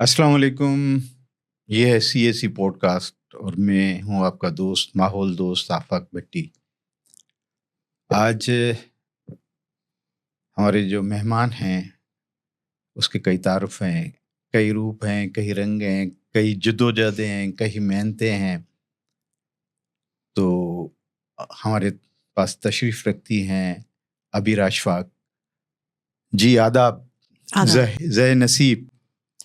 السلام علیکم. یہ ہے CAC پوڈ کاسٹ اور میں ہوں آپ کا دوست ماحول دوست آفاق بھٹی. آج ہمارے جو مہمان ہیں اس کے کئی تعارف ہیں، کئی روپ ہیں، کئی رنگ ہیں، کئی جدوجہدیں ہیں، کئی محنتیں ہیں. تو ہمارے پاس تشریف رکھتی ہیں عبیر اشفاق جی. آداب. زہ نصیب.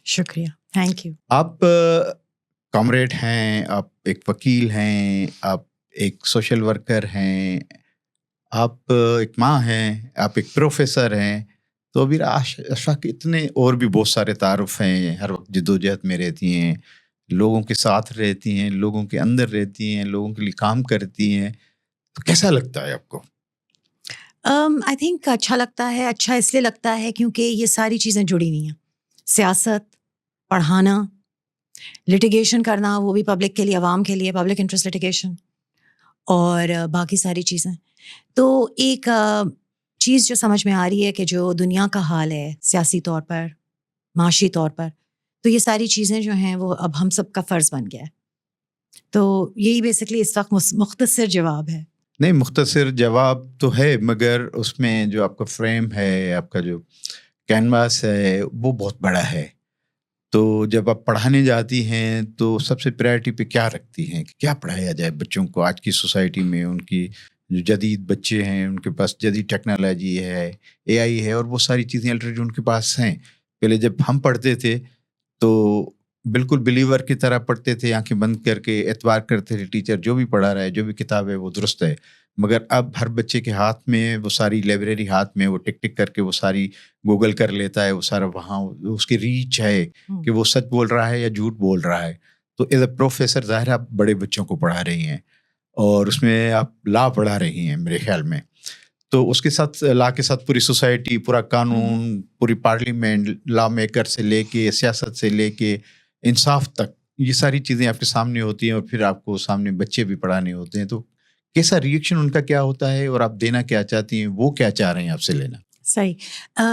شکریہ، تھینک یو. آپ کامریڈ ہیں، آپ ایک وکیل ہیں، آپ ایک سوشل ورکر ہیں، آپ ایک ماں ہیں، آپ ایک پروفیسر ہیں. تو ابھی اشفاق اتنے اور بھی بہت سارے تعارف ہیں. ہر وقت جدوجہد میں رہتی ہیں، لوگوں کے ساتھ رہتی ہیں، لوگوں کے اندر رہتی ہیں، لوگوں کے لیے کام کرتی ہیں. تو کیسا لگتا ہے آپ کو؟ آئی تھنک اچھا لگتا ہے. اچھا اس لیے لگتا ہے کیونکہ یہ ساری چیزیں جڑی ہوئی ہیں. سیاست، پڑھانا، لٹیگیشن کرنا، وہ بھی پبلک کے لیے، عوام کے لیے، پبلک انٹرسٹ لٹیگیشن، اور باقی ساری چیزیں. تو ایک چیز جو سمجھ میں آ رہی ہے کہ جو دنیا کا حال ہے سیاسی طور پر، معاشی طور پر، تو یہ ساری چیزیں جو ہیں وہ اب ہم سب کا فرض بن گیا ہے. تو یہی بیسکلی اس وقت مختصر جواب ہے. نہیں، مختصر جواب تو ہے، مگر اس میں جو آپ کا فریم ہے، آپ کا جو کینواس ہے وہ بہت بڑا ہے. تو جب آپ پڑھانے جاتی ہیں تو سب سے پرائرٹی پہ کیا رکھتی ہیں کہ کیا پڑھایا جائے بچوں کو؟ آج کی سوسائٹی میں ان کی جو جدید بچے ہیں، ان کے پاس جدید ٹیکنالوجی ہے، AI ہے، اور وہ ساری چیزیں آلریڈی ان کے پاس ہیں. پہلے جب ہم پڑھتے تھے تو بالکل بلیور کی طرح پڑھتے تھے، آنکھیں بند کر کے اعتبار کرتے تھے ٹیچر جو بھی پڑھا رہا ہے، جو بھی کتاب ہے وہ درست ہے. مگر اب ہر بچے کے ہاتھ میں وہ ساری لائبریری، ہاتھ میں وہ ٹک ٹک کر کے وہ ساری گوگل کر لیتا ہے، وہ سارا وہاں اس کی ریچ ہے کہ وہ سچ بول رہا ہے یا جھوٹ بول رہا ہے. تو ایز اے پروفیسر ظاہر آپ بڑے بچوں کو پڑھا رہی ہیں اور اس میں آپ لا پڑھا رہی ہیں میرے خیال میں. تو اس کے ساتھ لا کے ساتھ پوری سوسائٹی، پورا قانون، پوری پارلیمنٹ، لا میکر سے لے کے سیاست سے لے کے انصاف تک، یہ ساری چیزیں آپ کے سامنے ہوتی ہیں، اور پھر آپ کو سامنے بچے بھی پڑھانے ہوتے ہیں. تو کیسا ریئیکشن ان کا کیا ہوتا ہے اور آپ دینا کیا چاہتی ہیں، وہ کیا چاہ رہے ہیں آپ سے لینا؟ صحیح.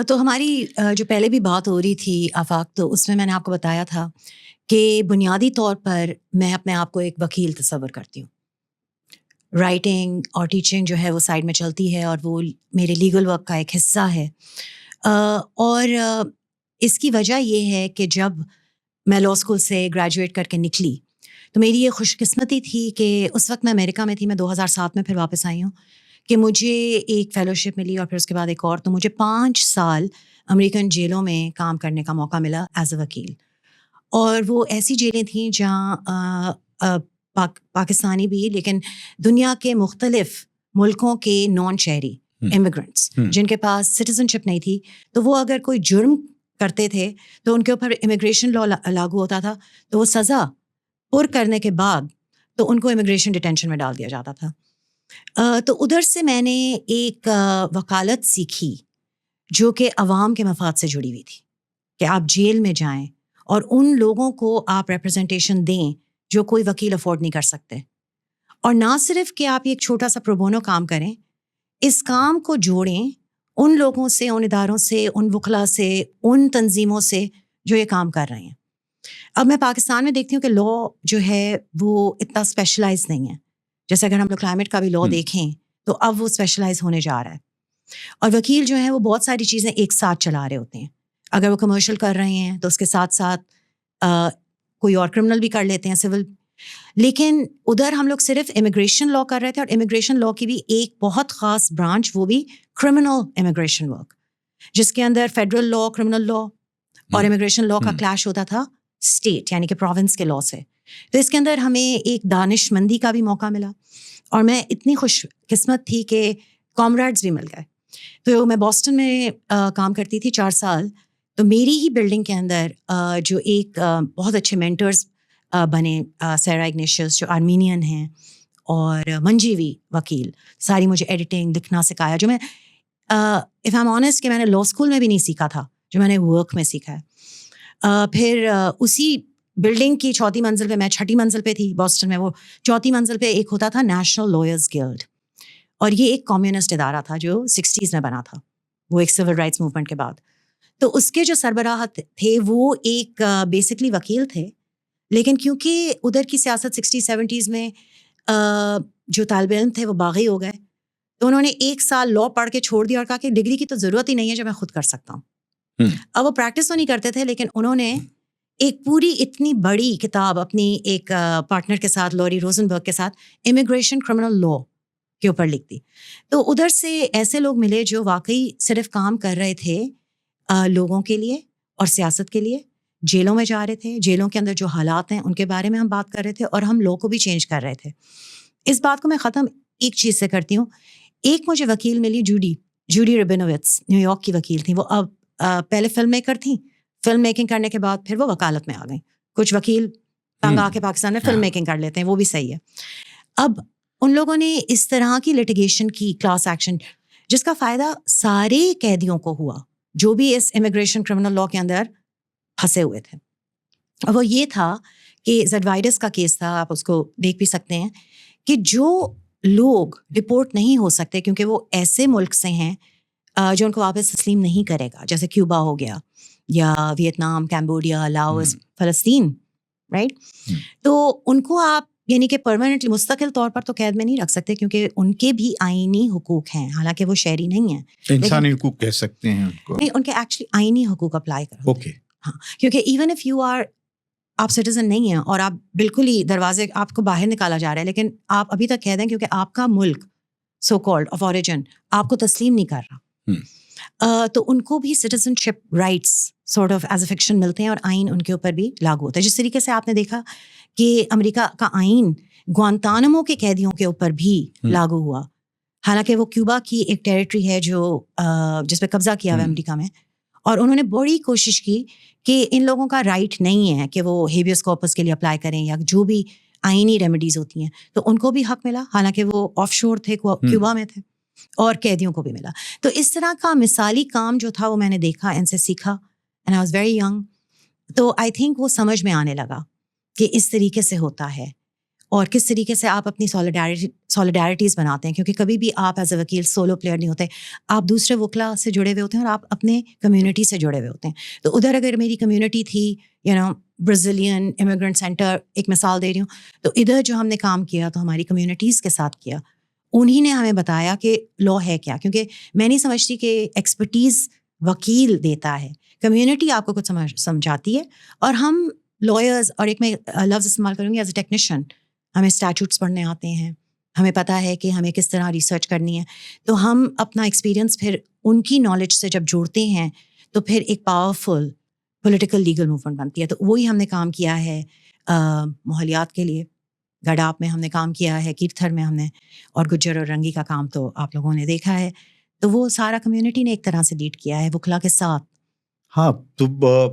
تو ہماری جو پہلے بھی بات ہو رہی تھی آفاق، تو اس میں نے آپ کو بتایا تھا کہ بنیادی طور پر میں اپنے آپ کو ایک وکیل تصور کرتی ہوں. رائٹنگ اور ٹیچنگ جو ہے وہ سائڈ میں چلتی ہے اور وہ میرے لیگل ورک کا ایک حصہ ہے. اور اس کی وجہ یہ ہے کہ جب میں لاء اسکول سے گریجویٹ کر کے نکلی تو میری یہ خوش قسمتی تھی کہ اس وقت میں امریکہ میں تھی. میں 2007 میں پھر واپس آئی ہوں کہ مجھے ایک فیلوشپ ملی اور پھر اس کے بعد ایک اور. تو مجھے 5 سال امریکن جیلوں میں کام کرنے کا موقع ملا ایز اے وکیل. اور وہ ایسی جیلیں تھیں جہاں پاکستانی بھی، لیکن دنیا کے مختلف ملکوں کے نان شہری امیگرنٹس جن کے پاس سٹیزن شپ نہیں تھی، تو وہ اگر کوئی جرم کرتے تھے تو ان کے اوپر امیگریشن لا لاگو ہوتا تھا. تو وہ سزا پر کرنے کے بعد تو ان کو امیگریشن ڈیٹینشن میں ڈال دیا جاتا تھا. تو ادھر سے میں نے ایک وکالت سیکھی جو کہ عوام کے مفاد سے جڑی ہوئی تھی، کہ آپ جیل میں جائیں اور ان لوگوں کو آپ ریپرزنٹیشن دیں جو کوئی وکیل افورڈ نہیں کر سکتے. اور نہ صرف کہ آپ ایک چھوٹا سا پروبونو کام کریں، اس کام کو جوڑیں ان لوگوں سے، ان اداروں سے، ان وکلا سے، ان تنظیموں سے جو یہ کام کر رہے ہیں. اب میں پاکستان میں دیکھتی ہوں کہ لاء جو ہے وہ اتنا اسپیشلائز نہیں ہے. جیسے اگر ہم لوگ کلائمیٹ کا بھی لاء دیکھیں تو اب وہ اسپیشلائز ہونے جا رہا ہے. اور وکیل جو ہیں وہ بہت ساری چیزیں ایک ساتھ چلا رہے ہوتے ہیں. اگر وہ کمرشل کر رہے ہیں تو اس کے ساتھ ساتھ کوئی اور کرمنل بھی کر لیتے ہیں، سول. لیکن ادھر ہم لوگ صرف امیگریشن لاء کر رہے تھے، اور امیگریشن لاء کی بھی ایک بہت خاص برانچ، وہ بھی کرمنل امیگریشن ورک، جس کے اندر فیڈرل لاء، کرمنل لاء اور امیگریشن لاء کا کلیش ہوتا تھا اسٹیٹ یعنی کہ پروونس کے لاء سے. تو اس کے اندر ہمیں ایک دانش مندی کا بھی موقع ملا، اور میں اتنی خوش قسمت تھی کہ کامریڈز بھی مل گئے. تو میں بوسٹن میں کام کرتی تھی 4 سال. تو میری ہی بلڈنگ کے اندر جو ایک بہت اچھے مینٹرز بنے، سیرا اگنیشیس جو آرمینین ہیں، اور منجیوی وکیل، ساری مجھے ایڈیٹنگ لکھنا سکھایا، جو میں اف ایم آنیسٹ کہ میں نے لاء اسکول میں بھی نہیں سیکھا تھا، جو میں نے ورک میں سیکھا ہے. پھر اسی بلڈنگ کی 4تھی منزل پہ، میں 6ٹھی منزل پہ تھی بوسٹن میں، وہ 4تھی منزل پہ ایک ہوتا تھا نیشنل لائرز گلڈ، اور یہ ایک کمیونسٹ ادارہ تھا جو 60s میں بنا تھا، وہ ایک سول رائٹس موومنٹ کے بعد. تو اس کے جو سربراہ تھے وہ ایک بیسکلی وکیل تھے، لیکن کیونکہ ادھر کی سیاست 60-70s میں جو طالب علم تھے وہ باغی ہو گئے، تو انہوں نے 1 سال لاء پڑھ کے چھوڑ دیا اور کہا کہ ڈگری کی تو ضرورت ہی نہیں ہے جو میں خود کر سکتا ہوں. اب وہ پریکٹس تو نہیں کرتے تھے، لیکن انہوں نے ایک پوری اتنی بڑی کتاب اپنی ایک پارٹنر کے ساتھ، لوری روزنبرگ کے ساتھ، امیگریشن کرمنل لاء کے اوپر لکھ دی. تو ادھر سے ایسے لوگ ملے جو واقعی صرف کام کر رہے تھے لوگوں کے لیے اور سیاست کے لیے. جیلوں میں جا رہے تھے، جیلوں کے اندر جو حالات ہیں ان کے بارے میں ہم بات کر رہے تھے، اور ہم لوگ کو بھی چینج کر رہے تھے. اس بات کو میں ختم ایک چیز سے کرتی ہوں. ایک مجھے وکیل ملی، جوڈی ربینووٹس، نیو یارک کی وکیل تھیں. وہ اب پہلے فلم میکر تھیں، فلم میکنگ کرنے کے بعد پھر وہ وکالت میں آ گئیں. کچھ وکیل تنگ آ کے پاکستان میں فلم میکنگ کر لیتے ہیں، وہ بھی صحیح ہے. اب ان لوگوں نے اس طرح کی لٹیگیشن کی، کلاس ایکشن، جس کا فائدہ سارے قیدیوں کو ہوا جو بھی اس امیگریشن کرمنل لاء کے اندر پھنسے ہوئے تھے. اور وہ یہ تھا کہ زیڈوائڈس کا کیس تھا، آپ اس کو دیکھ بھی سکتے ہیں، کہ جو لوگ ڈپورٹ نہیں ہو سکتے کیونکہ وہ ایسے ملک سے ہیں جو ان کو واپس تسلیم نہیں کرے گا، جیسے کیوبا ہو گیا یا ویتنام، کیمبوڈیا، لاؤس، فلسطین، رائٹ. تو ان کو آپ یعنی کہ پرماننٹلی مستقل طور پر تو قید میں نہیں رکھ سکتے کیونکہ ان کے بھی آئینی حقوق ہیں، حالانکہ وہ شہری نہیں ہیں. انسانی حقوق کہہ سکتے ہیں ان کو. نہیں، ان کے ایکچولی آئینی حقوق اپلائی کرو. اوکے. ہاں، کیونکہ ایون اف یو آر، آپ سٹیزن نہیں ہیں اور آپ بالکل ہی دروازے آپ کو باہر نکالا جا رہا ہے، لیکن آپ ابھی تک قید ہیں کیونکہ آپ کا ملک سو کالڈ آف اوریجن آپ کو تسلیم نہیں کر رہا. تو ان کو بھی citizen ship rights sort of as a fiction ملتے ہیں، اور آئین ان کے اوپر بھی لاگو ہوتا ہے. جس طریقے سے آپ نے دیکھا کہ امریکہ کا آئین گوانتانمو کے قیدیوں کے اوپر بھی لاگو ہوا، حالانکہ وہ کیوبا کی ایک ٹیریٹری ہے جو جس پہ قبضہ کیا ہوا ہے امریکہ میں. اور انہوں نے بڑی کوشش کی کہ ان لوگوں کا رائٹ نہیں ہے کہ وہ ہیبیس کارپس کے لیے اپلائی کریں یا جو بھی آئینی ریمیڈیز ہوتی ہیں، تو ان کو بھی حق ملا، حالانکہ وہ آف شور تھے، کیوبا میں تھے، اور قیدیوں کو بھی ملا. تو اس طرح کا مثالی کام جو تھا وہ میں نے دیکھا، ان سے سیکھا، and I was very young. تو آئی تھنک وہ سمجھ میں آنے لگا کہ اس طریقے سے ہوتا ہے اور کس طریقے سے آپ اپنی سولیڈیرٹیز بناتے ہیں. کیونکہ کبھی بھی آپ ایز اے وکیل سولو پلیئر نہیں ہوتے، آپ دوسرے وکلا سے جڑے ہوئے ہوتے ہیں اور آپ اپنے کمیونٹی سے جڑے ہوئے ہوتے ہیں. تو ادھر اگر میری کمیونٹی تھی برازیلین امیگرنٹ سینٹر، ایک مثال دے رہی ہوں، تو ادھر جو ہم نے کام کیا تو ہماری کمیونٹیز کے ساتھ کیا. انہی نے ہمیں بتایا کہ لاء ہے کیا، کیونکہ میں نہیں سمجھتی کہ ایکسپرٹیز وکیل دیتا ہے، کمیونٹی آپ کو کچھ سمجھاتی ہے. اور ہم لائرز، اور ایک میں لفظ استعمال کروں گی ایز اے ٹیکنیشین، ہمیں اسٹیچوٹس پڑھنے آتے ہیں، ہمیں پتہ ہے کہ ہمیں کس طرح ریسرچ کرنی ہے. تو ہم اپنا ایکسپیرئنس پھر ان کی نالج سے جب جوڑتے ہیں تو پھر ایک پاورفل پولیٹیکل لیگل موومنٹ بنتی ہے. تو وہی ہم نے کام کیا ہے ماحولیات کے لیے، گڈاپ میں ہم نے کام کیا ہے، کیرتھر میں ہم نے، اور گجر اور رنگی کا کام تو آپ لوگوں نے دیکھا ہے. تو وہ سارا کمیونٹی نے ایک طرح سے لیڈ کیا ہے وکلا کے ساتھ. ہاں، تو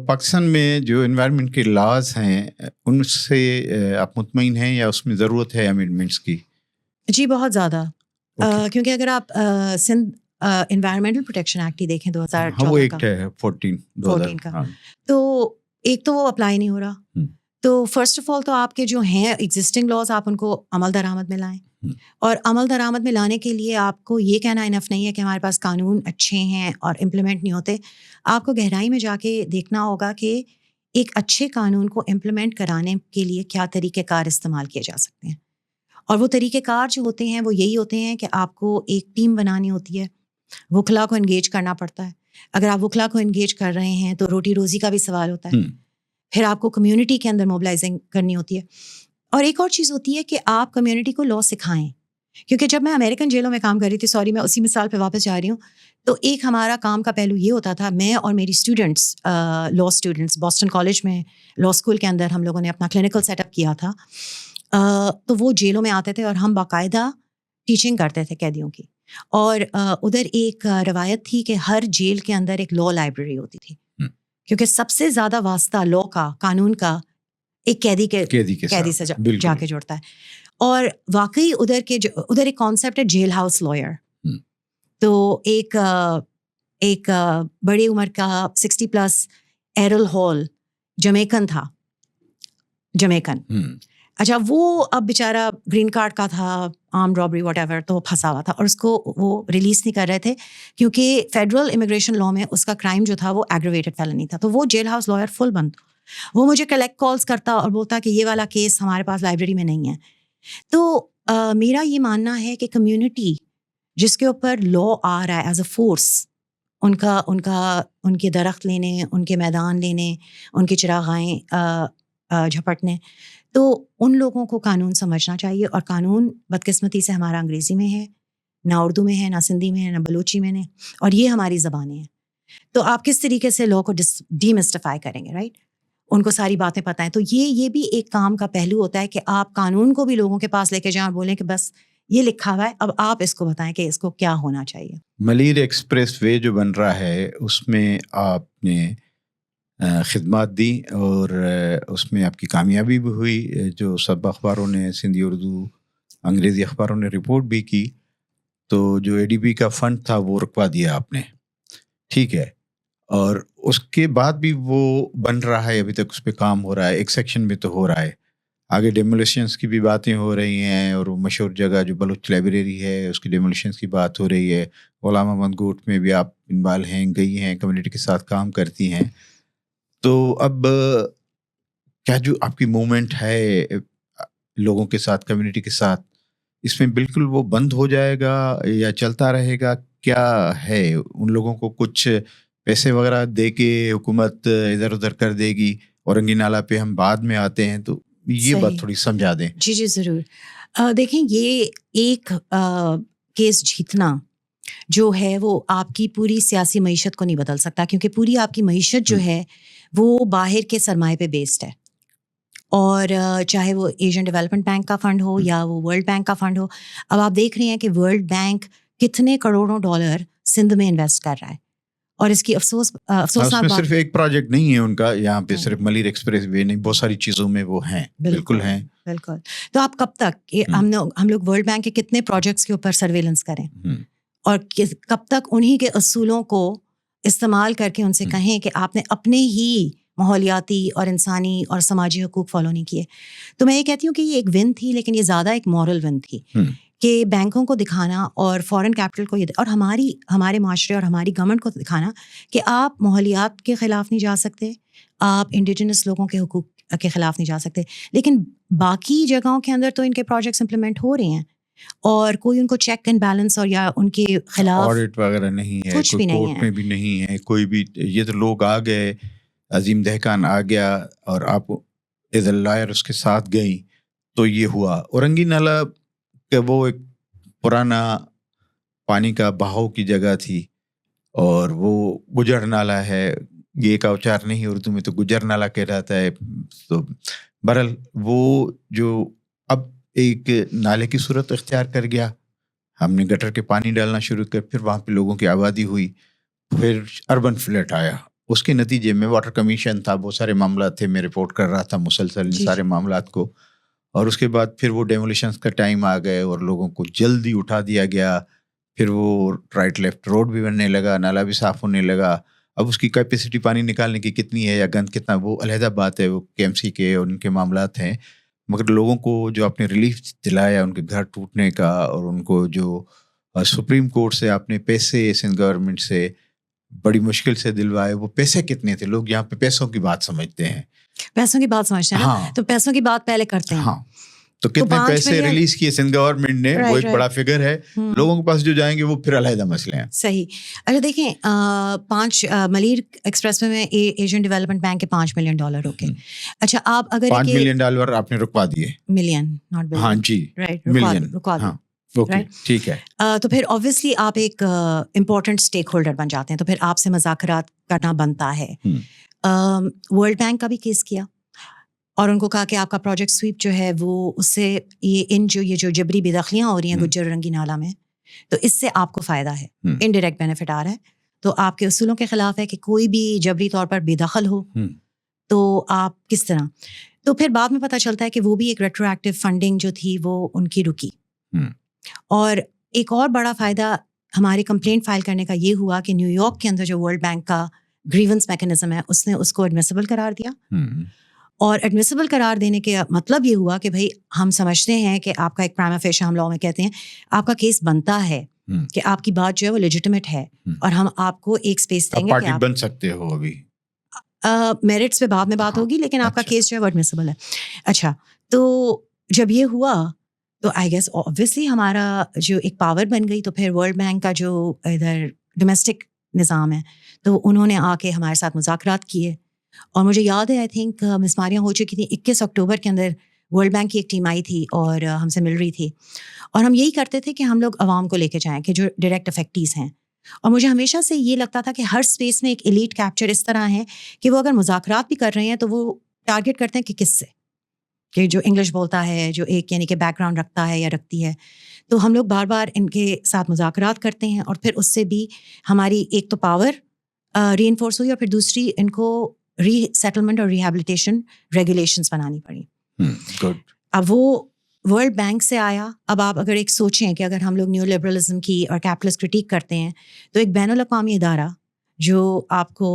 پاکستان میں جو انوائرمنٹ کے لاز ہیں ان سے آپ مطمئن ہیں یا اس میں ضرورت ہے امینڈمنٹس کی؟ جی بہت زیادہ، کیونکہ اگر آپ سندھ انوائرمنٹل پروٹیکشن ایکٹ ہی دیکھیں 2014 وہ ایکٹ ہے 14 کا، تو ایک تو وہ اپلائی نہیں ہو رہا. تو فرسٹ آف آل تو آپ کے جو ہیں ایگزسٹنگ لاز آپ ان کو عمل درآمد میں لائیں. اور عمل درآمد میں لانے کے لیے آپ کو یہ کہنا انف نہیں ہے کہ ہمارے پاس قانون اچھے ہیں اور امپلیمنٹ نہیں ہوتے. آپ کو گہرائی میں جا کے دیکھنا ہوگا کہ ایک اچھے قانون کو امپلیمنٹ کرانے کے لیے کیا طریقہ کار استعمال کیے جا سکتے ہیں. اور وہ طریقہ کار جو ہوتے ہیں وہ یہی ہوتے ہیں کہ آپ کو ایک ٹیم بنانی ہوتی ہے، وکلا کو انگیج کرنا پڑتا ہے. اگر آپ وکلا کو انگیج کر رہے ہیں تو روٹی روزی کا بھی سوال ہوتا ہے. پھر آپ کو کمیونٹی کے اندر موبلائزنگ کرنی ہوتی ہے. اور ایک اور چیز ہوتی ہے کہ آپ کمیونٹی کو لاء سکھائیں. کیونکہ جب میں امریکن جیلوں میں کام کر رہی تھی، سوری میں اسی مثال پہ واپس جا رہی ہوں، تو ایک ہمارا کام کا پہلو یہ ہوتا تھا، میں اور میری اسٹوڈنٹس، لاء اسٹوڈنٹس، بoston کالج میں لاء اسکول کے اندر ہم لوگوں نے اپنا کلینکل سیٹ اپ کیا تھا. تو وہ جیلوں میں آتے تھے اور ہم باقاعدہ ٹیچنگ کرتے تھے قیدیوں کی. اور ادھر ایک روایت تھی کہ ہر جیل کے اندر ایک لاء لائبریری ہوتی تھی، کیونکہ سب سے زیادہ واسطہ لاء کا، قانون کا، ایک قیدی سے جا کے جڑتا ہے. اور واقعی ادھر ایک کانسیپٹ ہے جیل ہاؤس لائر. تو ایک بڑی عمر کا 60+ ایرل ہال جمیکن تھا. اچھا، وہ اب بیچارہ گرین کارڈ کا تھا، آرم رابری واٹ ایور, تو وہ پھنسا ہوا تھا اور اس کو وہ ریلیز نہیں کر رہے تھے کیونکہ فیڈرل امیگریشن لا میں اس کا کرائم جو تھا وہ ایگریویٹڈ فیلنی تھا. تو وہ جیل ہاؤس لائر فل بند, وہ مجھے کلیکٹ کالس کرتا اور بولتا کہ یہ والا کیس ہمارے پاس لائبریری میں نہیں ہے. تو میرا یہ ماننا ہے کہ کمیونٹی جس کے اوپر لا آ رہا ہے ایز اے فورس, ان کے درخت لینے, ان کے میدان لینے, ان کے چراغائیں جھپٹنے, تو ان لوگوں کو قانون سمجھنا چاہیے. اور قانون بدقسمتی سے ہمارا انگریزی میں ہے, نہ اردو میں ہے, نہ سندھی میں ہے, نہ بلوچی میں ہے, اور یہ ہماری زبانیں ہیں. تو آپ کس طریقے سے لا کو ڈی مسٹیفائی کریں گے, رائٹ؟ ان کو ساری باتیں پتہ ہیں. تو یہ بھی ایک کام کا پہلو ہوتا ہے کہ آپ قانون کو بھی لوگوں کے پاس لے کے جائیں اور بولیں کہ بس یہ لکھا ہوا ہے, اب آپ اس کو بتائیں کہ اس کو کیا ہونا چاہیے. ملیر ایکسپریس وے جو بن رہا ہے اس میں آپ نے خدمات دی اور اس میں آپ کی کامیابی بھی ہوئی, جو سب اخباروں نے, سندھی, اردو, انگریزی اخباروں نے رپورٹ بھی کی. تو جو اے ڈی بی کا فنڈ تھا وہ رکوا دیا آپ نے, ٹھیک ہے, اور اس کے بعد بھی وہ بن رہا ہے, ابھی تک اس پہ کام ہو رہا ہے, ایک سیکشن میں تو ہو رہا ہے, آگے ڈیمولیشنس کی بھی باتیں ہو رہی ہیں, اور وہ مشہور جگہ جو بلوچ لائبریری ہے اس کی ڈیمولیشنس کی بات ہو رہی ہے. غلام محمد گوٹ میں بھی آپ انوالو ہیں, گئی ہیں, کمیونٹی کے ساتھ کام کرتی ہیں. تو اب کیا جو آپ کی موومنٹ ہے لوگوں کے ساتھ, کمیونٹی کے ساتھ, اس میں بالکل وہ بند ہو جائے گا یا چلتا رہے گا؟ کیا ہے, ان لوگوں کو کچھ پیسے وغیرہ دے کے حکومت ادھر ادھر کر دے گی؟ اورنگی نالا پہ ہم بعد میں آتے ہیں, تو یہ بات تھوڑی سمجھا دیں. جی ضرور. دیکھیں, یہ ایک کیس جیتنا جو ہے وہ آپ کی پوری سیاسی معیشت کو نہیں بدل سکتا, کیونکہ پوری آپ کی معیشت جو ہے وہ باہر کے سرمایے پہ بیسڈ ہے. اور چاہے وہ ایشین ڈیولپمنٹ بینک کا فنڈ ہو یا وہ ورلڈ بینک کا فنڈ ہو. اب آپ دیکھ رہے ہیں کہ ورلڈ بینک کتنے کروڑوں ڈالر سندھ میں انویسٹ کر رہا ہے, اور اس کی افسوسناک بات, صرف ایک پروجیکٹ نہیں ہے ان کا یہاں پہ, صرف ملیر ایکسپریس وے نہیں, بہت ساری چیزوں میں وہ ہیں, بالکل ہیں. بالکل. تو آپ کب تک ہم لوگ ورلڈ بینک کے کتنے پروجیکٹس کے اوپر سرویلنس کریں, اور کب تک انہی کے اصولوں کو استعمال کر کے ان سے کہیں کہ آپ نے اپنے ہی ماحولیاتی اور انسانی اور سماجی حقوق فالو نہیں کیے. تو میں یہ کہتی ہوں کہ یہ ایک ون تھی, لیکن یہ زیادہ ایک مورل ون تھی کہ بینکوں کو دکھانا اور فورن کیپٹل کو اور ہمارے معاشرے اور ہماری گورنمنٹ کو دکھانا کہ آپ ماحولیات کے خلاف نہیں جا سکتے, آپ انڈیجنس لوگوں کے حقوق کے خلاف نہیں جا سکتے, لیکن باقی جگہوں کے اندر تو ان کے پروجیکٹس امپلیمنٹ ہو رہے ہیں اور کوئی ان کو چیک اینڈ بیلنس اور یا ان کے خلاف آڈٹ وغیرہ نہیں ہے, کچھ بھی نہیں ہے, کورٹ میں بھی نہیں ہے کوئی بھی. یہ تو لوگ آ گئے, عظیم دہقان آ گیا اور آپ ایز اے لائر اس کے ساتھ گئیں, تو یہ ہوا. اورنگی نالا کہ وہ ایک پرانا پانی کا بہاؤ کی جگہ تھی, اور وہ گجر نالا ہے, یہ ایک اوچار نہیں, اردو میں تو گجر نالا کہہ رہتا ہے. تو بہرحال وہ جو اب ایک نالے کی صورت اختیار کر گیا, ہم نے گٹر کے پانی ڈالنا شروع کر, پھر وہاں پہ لوگوں کی آبادی ہوئی, پھر اربن فلٹ آیا, اس کے نتیجے میں واٹر کمیشن تھا, بہت سارے معاملات تھے, میں رپورٹ کر رہا تھا مسلسل ان سارے معاملات کو, اور اس کے بعد پھر وہ ڈیمولیشنس کا ٹائم آ گئے اور لوگوں کو جلدی اٹھا دیا گیا. پھر وہ رائٹ لیفٹ روڈ بھی بننے لگا, نالا بھی صاف ہونے لگا. اب اس کی کیپیسٹی پانی نکالنے کی کتنی ہے یا گند کتنا, وہ علیحدہ بات ہے, وہ کے ایم سی کے اور ان کے معاملات ہیں. مگر لوگوں کو جو آپ نے ریلیف دلایا ان کے گھر ٹوٹنے کا, اور ان کو جو سپریم کورٹ سے آپ نے پیسے سندھ گورنمنٹ سے بڑی مشکل سے دلوائے, وہ پیسے کتنے تھے؟ لوگ یہاں پہ پیسوں کی بات سمجھتے ہیں, پیسوں کی بات سمجھتے ہیں نا, تو پیسوں کی بات پہلے کرتے ہیں. تو کتنے پیسے ریلیز کیے سندھ گورنمنٹ نے, وہ ایک بڑا فگر ہے. لوگوں کے پاس جو جائیں گے وہ پھر علیحدہ مسئلے ہیں. صحیح. اچھا دیکھیں, 5 ملیر ایکسپریس میں ایشین ڈیولپمنٹ بینک کے $5 ملین ہو گئے. اچھا آپ اگر $5 ملین آپ نے رکوا دیے, ملین ناٹ بلین, ہاں جی ملین, رکوا دیے, ٹھیک ہے. تو پھر آبویسلی آپ ایک امپورٹنٹ اسٹیک ہولڈر بن جاتے ہیں, تو پھر آپ سے مذاکرات کرنا بنتا ہے. ورلڈ بینک کا بھی کیس کیا اور ان کو کہا کہ آپ کا پروجیکٹ سویپ جو ہے وہ اس سے یہ جو جبری بے دخلیاں ہو رہی ہیں گجر رنگی نالا میں, تو اس سے آپ کو فائدہ ہے, انڈائریکٹ بینیفٹ آ رہا ہے, تو آپ کے اصولوں کے خلاف ہے کہ کوئی بھی جبری طور پر بے دخل ہو, تو آپ کس طرح. تو پھر بعد میں پتہ چلتا ہے کہ وہ بھی ایک ریٹرو ایکٹیو فنڈنگ جو تھی وہ ان کی رکی. اور ایک اور بڑا فائدہ ہماری کمپلینٹ فائل کرنے کا یہ ہوا کہ نیو یارک کے اندر جو ورلڈ بینک کا گریونس میکینزم ہے اس نے اس کو ایڈمیسیبل قرار دیا, اور ایڈمیسیبل قرار دینے کا مطلب یہ ہوا کہ بھائی ہم سمجھتے ہیں کہ آپ کا ایک پرائما فیشا، ہم لاء میں کہتے ہیں، آپ کا کیس بنتا ہے کہ آپ کی بات جو ہے وہ لیجیٹمیٹ ہے، اور ہم آپ کو ایک اسپیس دیں گے کہ آپ بن سکتے ہو. ابھی میرٹس پہ بعد میں بات ہوگی، لیکن آپ کا کیس جو ہے وہ ایڈمیسیبل ہے. اچھا، تو جب یہ ہوا تو آئی گیس اوبویسلی ہمارا جو ایک پاور بن گئی، تو پھر ورلڈ بینک کا جو ادھر ڈومیسٹک نظام ہے تو انہوں نے آ کے ہمارے ساتھ مذاکرات کیے. اور مجھے یاد ہے آئی تھنک مسماریاں ہو چکی تھیں 21 اکتوبر کے اندر ورلڈ بینک کی ایک ٹیم آئی تھی اور ہم سے مل رہی تھی، اور ہم یہی کرتے تھے کہ ہم لوگ عوام کو لے کے جائیں کہ جو ڈائریکٹ افیکٹیز ہیں. اور مجھے ہمیشہ سے یہ لگتا تھا کہ ہر اسپیس میں ایک ایلیٹ کیپچر اس طرح ہے کہ وہ اگر مذاکرات بھی کر رہے ہیں تو وہ ٹارگیٹ کرتے ہیں کہ کس سے، کہ جو انگلش بولتا ہے، جو ایک یعنی کہ بیک گراؤنڈ رکھتا ہے یا رکھتی ہے. تو ہم لوگ بار بار ان کے ساتھ مذاکرات کرتے ہیں، اور پھر اس سے بھی ہماری ایک تو پاور ری انفورس ہوئی، اور پھر دوسری ان کو ری سیٹلمنٹ اور ریہیبلیٹیشن ریگولیشنز بنانی پڑی. اب وہ ورلڈ بینک سے آیا. اب آپ اگر ایک سوچیں کہ اگر ہم لوگ نیو لبرلزم کی اور کیپٹلسٹ کرٹیک کرتے ہیں، تو ایک بین الاقوامی ادارہ جو آپ کو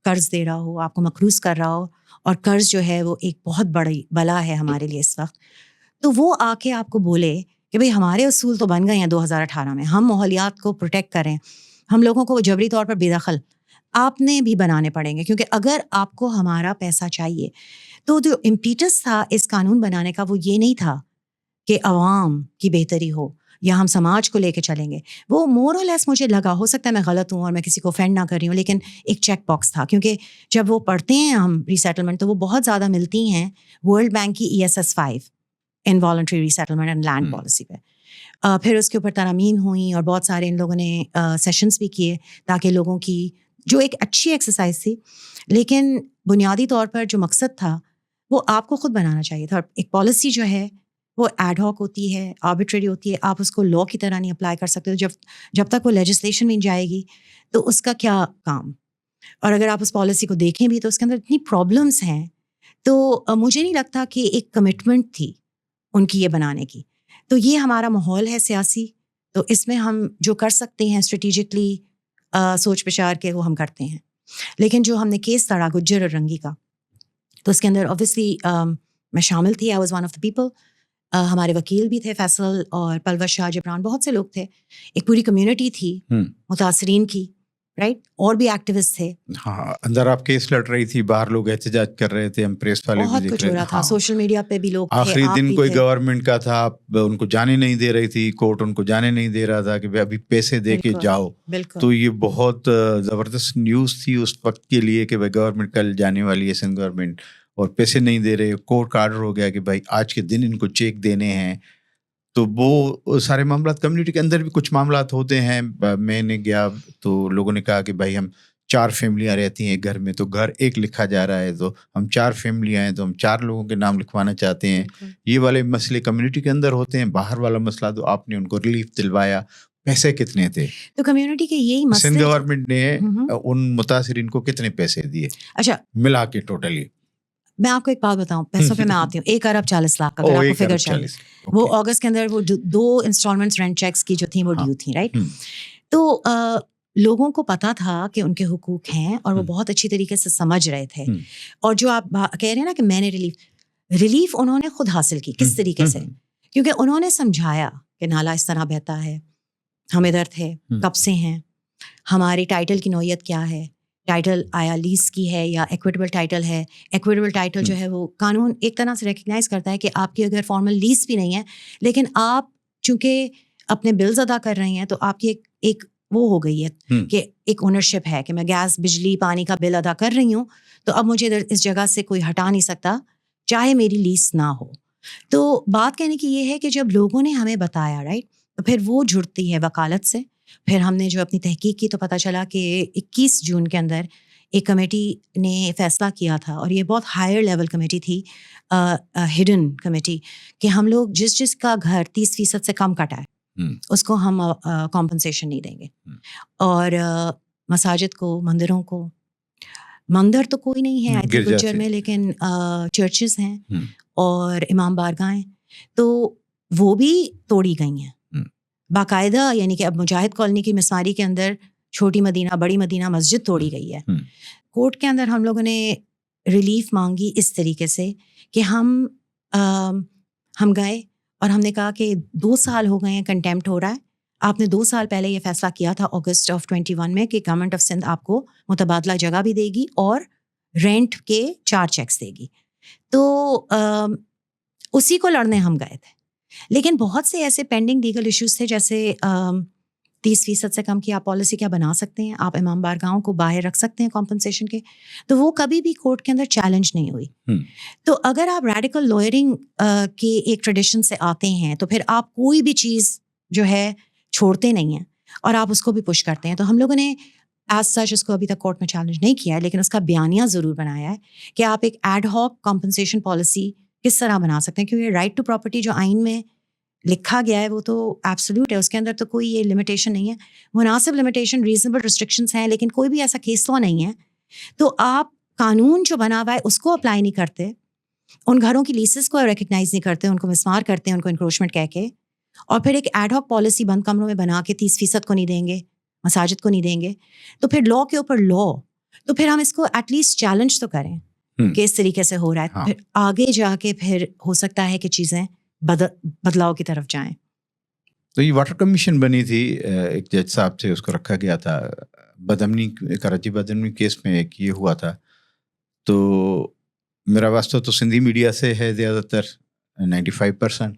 قرض دے رہا ہو، آپ کو مقروض کر رہا ہو، اور قرض جو ہے وہ ایک بہت بڑی بلا ہے ہمارے لیے اس وقت، تو وہ آ کے آپ کو بولے کہ بھئی ہمارے اصول تو بن گئے ہیں 2018 میں، ہم ماحولیات کو پروٹیکٹ کریں، ہم لوگوں کو جبری طور پر بے دخل آپ نے بھی بنانے پڑیں گے، کیونکہ اگر آپ کو ہمارا پیسہ چاہیے. تو جو امپیٹس تھا اس قانون بنانے کا وہ یہ نہیں تھا کہ عوام کی بہتری ہو یا ہم سماج کو لے کے چلیں گے. وہ مور اور لیس مجھے لگا، ہو سکتا ہے میں غلط ہوں اور میں کسی کو offend نہ کر رہی ہوں، لیکن ایک چیک باکس تھا، کیونکہ جب وہ پڑھتے ہیں ہم ریسیٹلمنٹ تو وہ بہت زیادہ ملتی ہیں ورلڈ بینک کی ESS 5 involuntary resettlement and land policy پہ. پھر اس کے اوپر ترامیم ہوئیں اور بہت سارے ان لوگوں نے سیشنز بھی کیے تاکہ لوگوں کی جو ایک اچھی ایکسرسائز تھی، لیکن بنیادی طور پر جو مقصد تھا وہ آپ کو خود بنانا چاہیے تھا. ایک پالیسی جو ہے وہ ایڈ ہاک ہوتی ہے، آربیٹری ہوتی ہے، آپ اس کو لاء کی طرح نہیں اپلائی کر سکتے. جب تک وہ لیجسلیشن میں جائے گی تو اس کا کیا کام. اور اگر آپ اس پالیسی کو دیکھیں بھی تو اس کے اندر اتنی پرابلمس ہیں، تو مجھے نہیں لگتا کہ ایک کمٹمنٹ تھی ان کی یہ بنانے کی. تو یہ ہمارا ماحول ہے سیاسی، تو اس میں ہم جو کر سکتے ہیں اسٹریٹجکلی سوچ بچار کے وہ ہم کرتے ہیں. لیکن جو ہم نے کیس لڑا گجر اور رنگی کا، تو اس کے اندر اوبویسلی میں شامل تھی، I was one of the people. ہمارے وکیل بھی تھے فیصل اور پلوش شاہ جبران، بہت سے لوگ تھے، ایک پوری کمیونٹی تھی متاثرین کی، رائٹ، اور بھی ایکٹیوسٹ تھے. ہاں، اندر آپ کیس لڑ رہی تھی، باہر لوگ احتجاج کر رہے تھے، ہم پریس والے بھی بہت دیکھ کچھ رہے ہو تھے. رہا تھا، سوشل میڈیا پہ بھی لوگ تھے. آخری آپ دن بھی کوئی تھے. گورنمنٹ کا تھا، ان کو جانے نہیں دے رہی تھی، کورٹ ان کو جانے نہیں دے رہا تھا کہ ابھی پیسے دے کے جاؤ. بالکل. تو یہ بہت زبردست نیوز تھی اس وقت کے لیے کہ بھائی گورنمنٹ کل جانے والی ہے، سندھ گورنمنٹ، اور پیسے نہیں دے رہے. کورٹ کا آرڈر ہو گیا کہ بھائی آج کے دن ان کو چیک دینے ہیں. تو وہ سارے معاملات کمیونٹی کے اندر بھی کچھ معاملات ہوتے ہیں. میں نے گیا تو لوگوں نے کہا کہ بھائی ہم 4 فیملیاں رہتی ہیں ایک گھر میں، تو گھر ایک لکھا جا رہا ہے، تو ہم 4 فیملیاں ہیں تو ہم 4 لوگوں کے نام لکھوانا چاہتے ہیں. یہ والے مسئلے کمیونٹی کے اندر ہوتے ہیں. باہر والا مسئلہ تو آپ نے ان کو ریلیف دلوایا. پیسے کتنے تھے؟ تو کمیونٹی کے یہی مسئلے، سندھ گورنمنٹ نے ان متاثرین کو کتنے پیسے دیے اچھا ملا کے ٹوٹلی؟ میں آپ کو ایک بات بتاؤں، پیسوں پہ میں آتی ہوں. 1,40,00,000 اگر آپ کو فگر چاہیے. وہ اگست کے اندر وہ 2 انسٹالمنٹس رینٹ چیکس کی جو تھیں وہ ڈیو تھیں، رائٹ. تو لوگوں کو پتا تھا کہ ان کے حقوق ہیں اور وہ بہت اچھی طریقے سے سمجھ رہے تھے. اور جو آپ کہہ رہے ہیں نا کہ میں نے ریلیف انہوں نے خود حاصل کی. کس طریقے سے؟ کیونکہ انہوں نے سمجھایا کہ نالا اس طرح بہتا ہے، ہم ادھر تھے، کب سے ہیں، ہماری ٹائٹل کی نوعیت کیا ہے، ٹائٹل آیا لیز کی ہے یا ایکویٹیبل ٹائٹل ہے. ایکویٹیبل ٹائٹل جو ہے وہ قانون ایک طرح سے ریکگنائز کرتا ہے کہ آپ کی اگر فارمل لیز بھی نہیں ہے، لیکن آپ چونکہ اپنے بلز ادا کر رہے ہیں تو آپ کی ایک وہ ہو گئی ہے کہ ایک اونرشپ ہے کہ میں گیس، بجلی، پانی کا بل ادا کر رہی ہوں، تو اب مجھے اس جگہ سے کوئی ہٹا نہیں سکتا چاہے میری لیز نہ ہو. تو بات کہنے کی یہ ہے کہ جب لوگوں نے ہمیں بتایا، رائٹ، تو پھر وہ جڑتی ہے وکالت سے. پھر ہم نے جو اپنی تحقیق کی تو پتہ چلا کہ 21 جون کے اندر ایک کمیٹی نے فیصلہ کیا تھا، اور یہ بہت ہائر لیول کمیٹی تھی، ہڈن کمیٹی، کہ ہم لوگ جس کا گھر 30% سے کم کٹا ہے اس کو ہم کمپنسیشن نہیں دیں گے. اور مساجد کو، مندروں کو، مندر تو کوئی نہیں ہے آئی تھنک گجر میں، لیکن چرچز ہیں اور امام بارگاہیں، تو وہ بھی توڑی گئی ہیں باقاعدہ. یعنی کہ اب مجاہد کالونی کی مسماری کے اندر چھوٹی مدینہ، بڑی مدینہ مسجد توڑی گئی ہے. کورٹ کے اندر ہم لوگوں نے ریلیف مانگی اس طریقے سے کہ ہم گئے اور ہم نے کہا کہ 2 سال ہو گئے ہیں کنٹیمپٹ ہو رہا ہے. آپ نے 2 سال پہلے یہ فیصلہ کیا تھا اگست آف 21 میں کہ گورنمنٹ آف سندھ آپ کو متبادلہ جگہ بھی دے گی اور رینٹ کے 4 چیکس دے گی. تو اسی کو لڑنے ہم گئے تھے. لیکن بہت سے ایسے پینڈنگ لیگل ایشوز تھے, جیسے 30% سے کم کی آپ پالیسی کیا بنا سکتے ہیں, آپ امام بارگاہوں کو باہر رکھ سکتے ہیں کمپنسیشن کے, تو وہ کبھی بھی کورٹ کے اندر چیلنج نہیں ہوئی. تو اگر آپ ریڈیکل لوئرنگ کے ایک ٹریڈیشن سے آتے ہیں تو پھر آپ کوئی بھی چیز جو ہے چھوڑتے نہیں ہیں اور آپ اس کو بھی پش کرتے ہیں. تو ہم لوگوں نے ایز سچ اس کو ابھی تک کورٹ میں چیلنج نہیں کیا ہے, لیکن اس کا بیانیہ ضرور بنایا ہے کہ آپ ایک ایڈ ہاک کمپنسیشن پالیسی کس طرح بنا سکتے ہیں, کیونکہ رائٹ ٹو پراپرٹی جو آئین میں لکھا گیا ہے وہ تو ایبسلیوٹ ہے, اس کے اندر تو کوئی یہ لمیٹیشن نہیں ہے. مناسب لمیٹیشن, ریزنیبل ریسٹرکشنس ہیں, لیکن کوئی بھی ایسا کیس لا نہیں ہے. تو آپ قانون جو بنا ہوا ہے اس کو اپلائی نہیں کرتے, ان گھروں کی لیسز کو ریکگنائز نہیں کرتے, ان کو مسمار کرتے ہیں, ان کو انکروچمنٹ کہہ کے, اور پھر ایک ایڈ ہاک پالیسی بند کمروں میں بنا کے 30% کو نہیں دیں گے, مساجد کو نہیں دیں گے. تو پھر لا کے اوپر لا, تو پھر ہم اس کو ایٹ لیسٹ چیلنج تو کریں کہ اس طریقے سے ہو رہا ہے. پھر آگے جا کے پھر ہو سکتا ہے کہ چیزیں بدلاؤ کی طرف جائیں. تو یہ واٹر کمیشن بنی تھی, ایک جج صاحب تھے, اس کو رکھا گیا تھا. بدامنی, کراچی بدامنی کیس میں ایک یہ ہوا تھا. تو میرا واسطہ تو سندھی میڈیا سے ہے زیادہ تر 95%.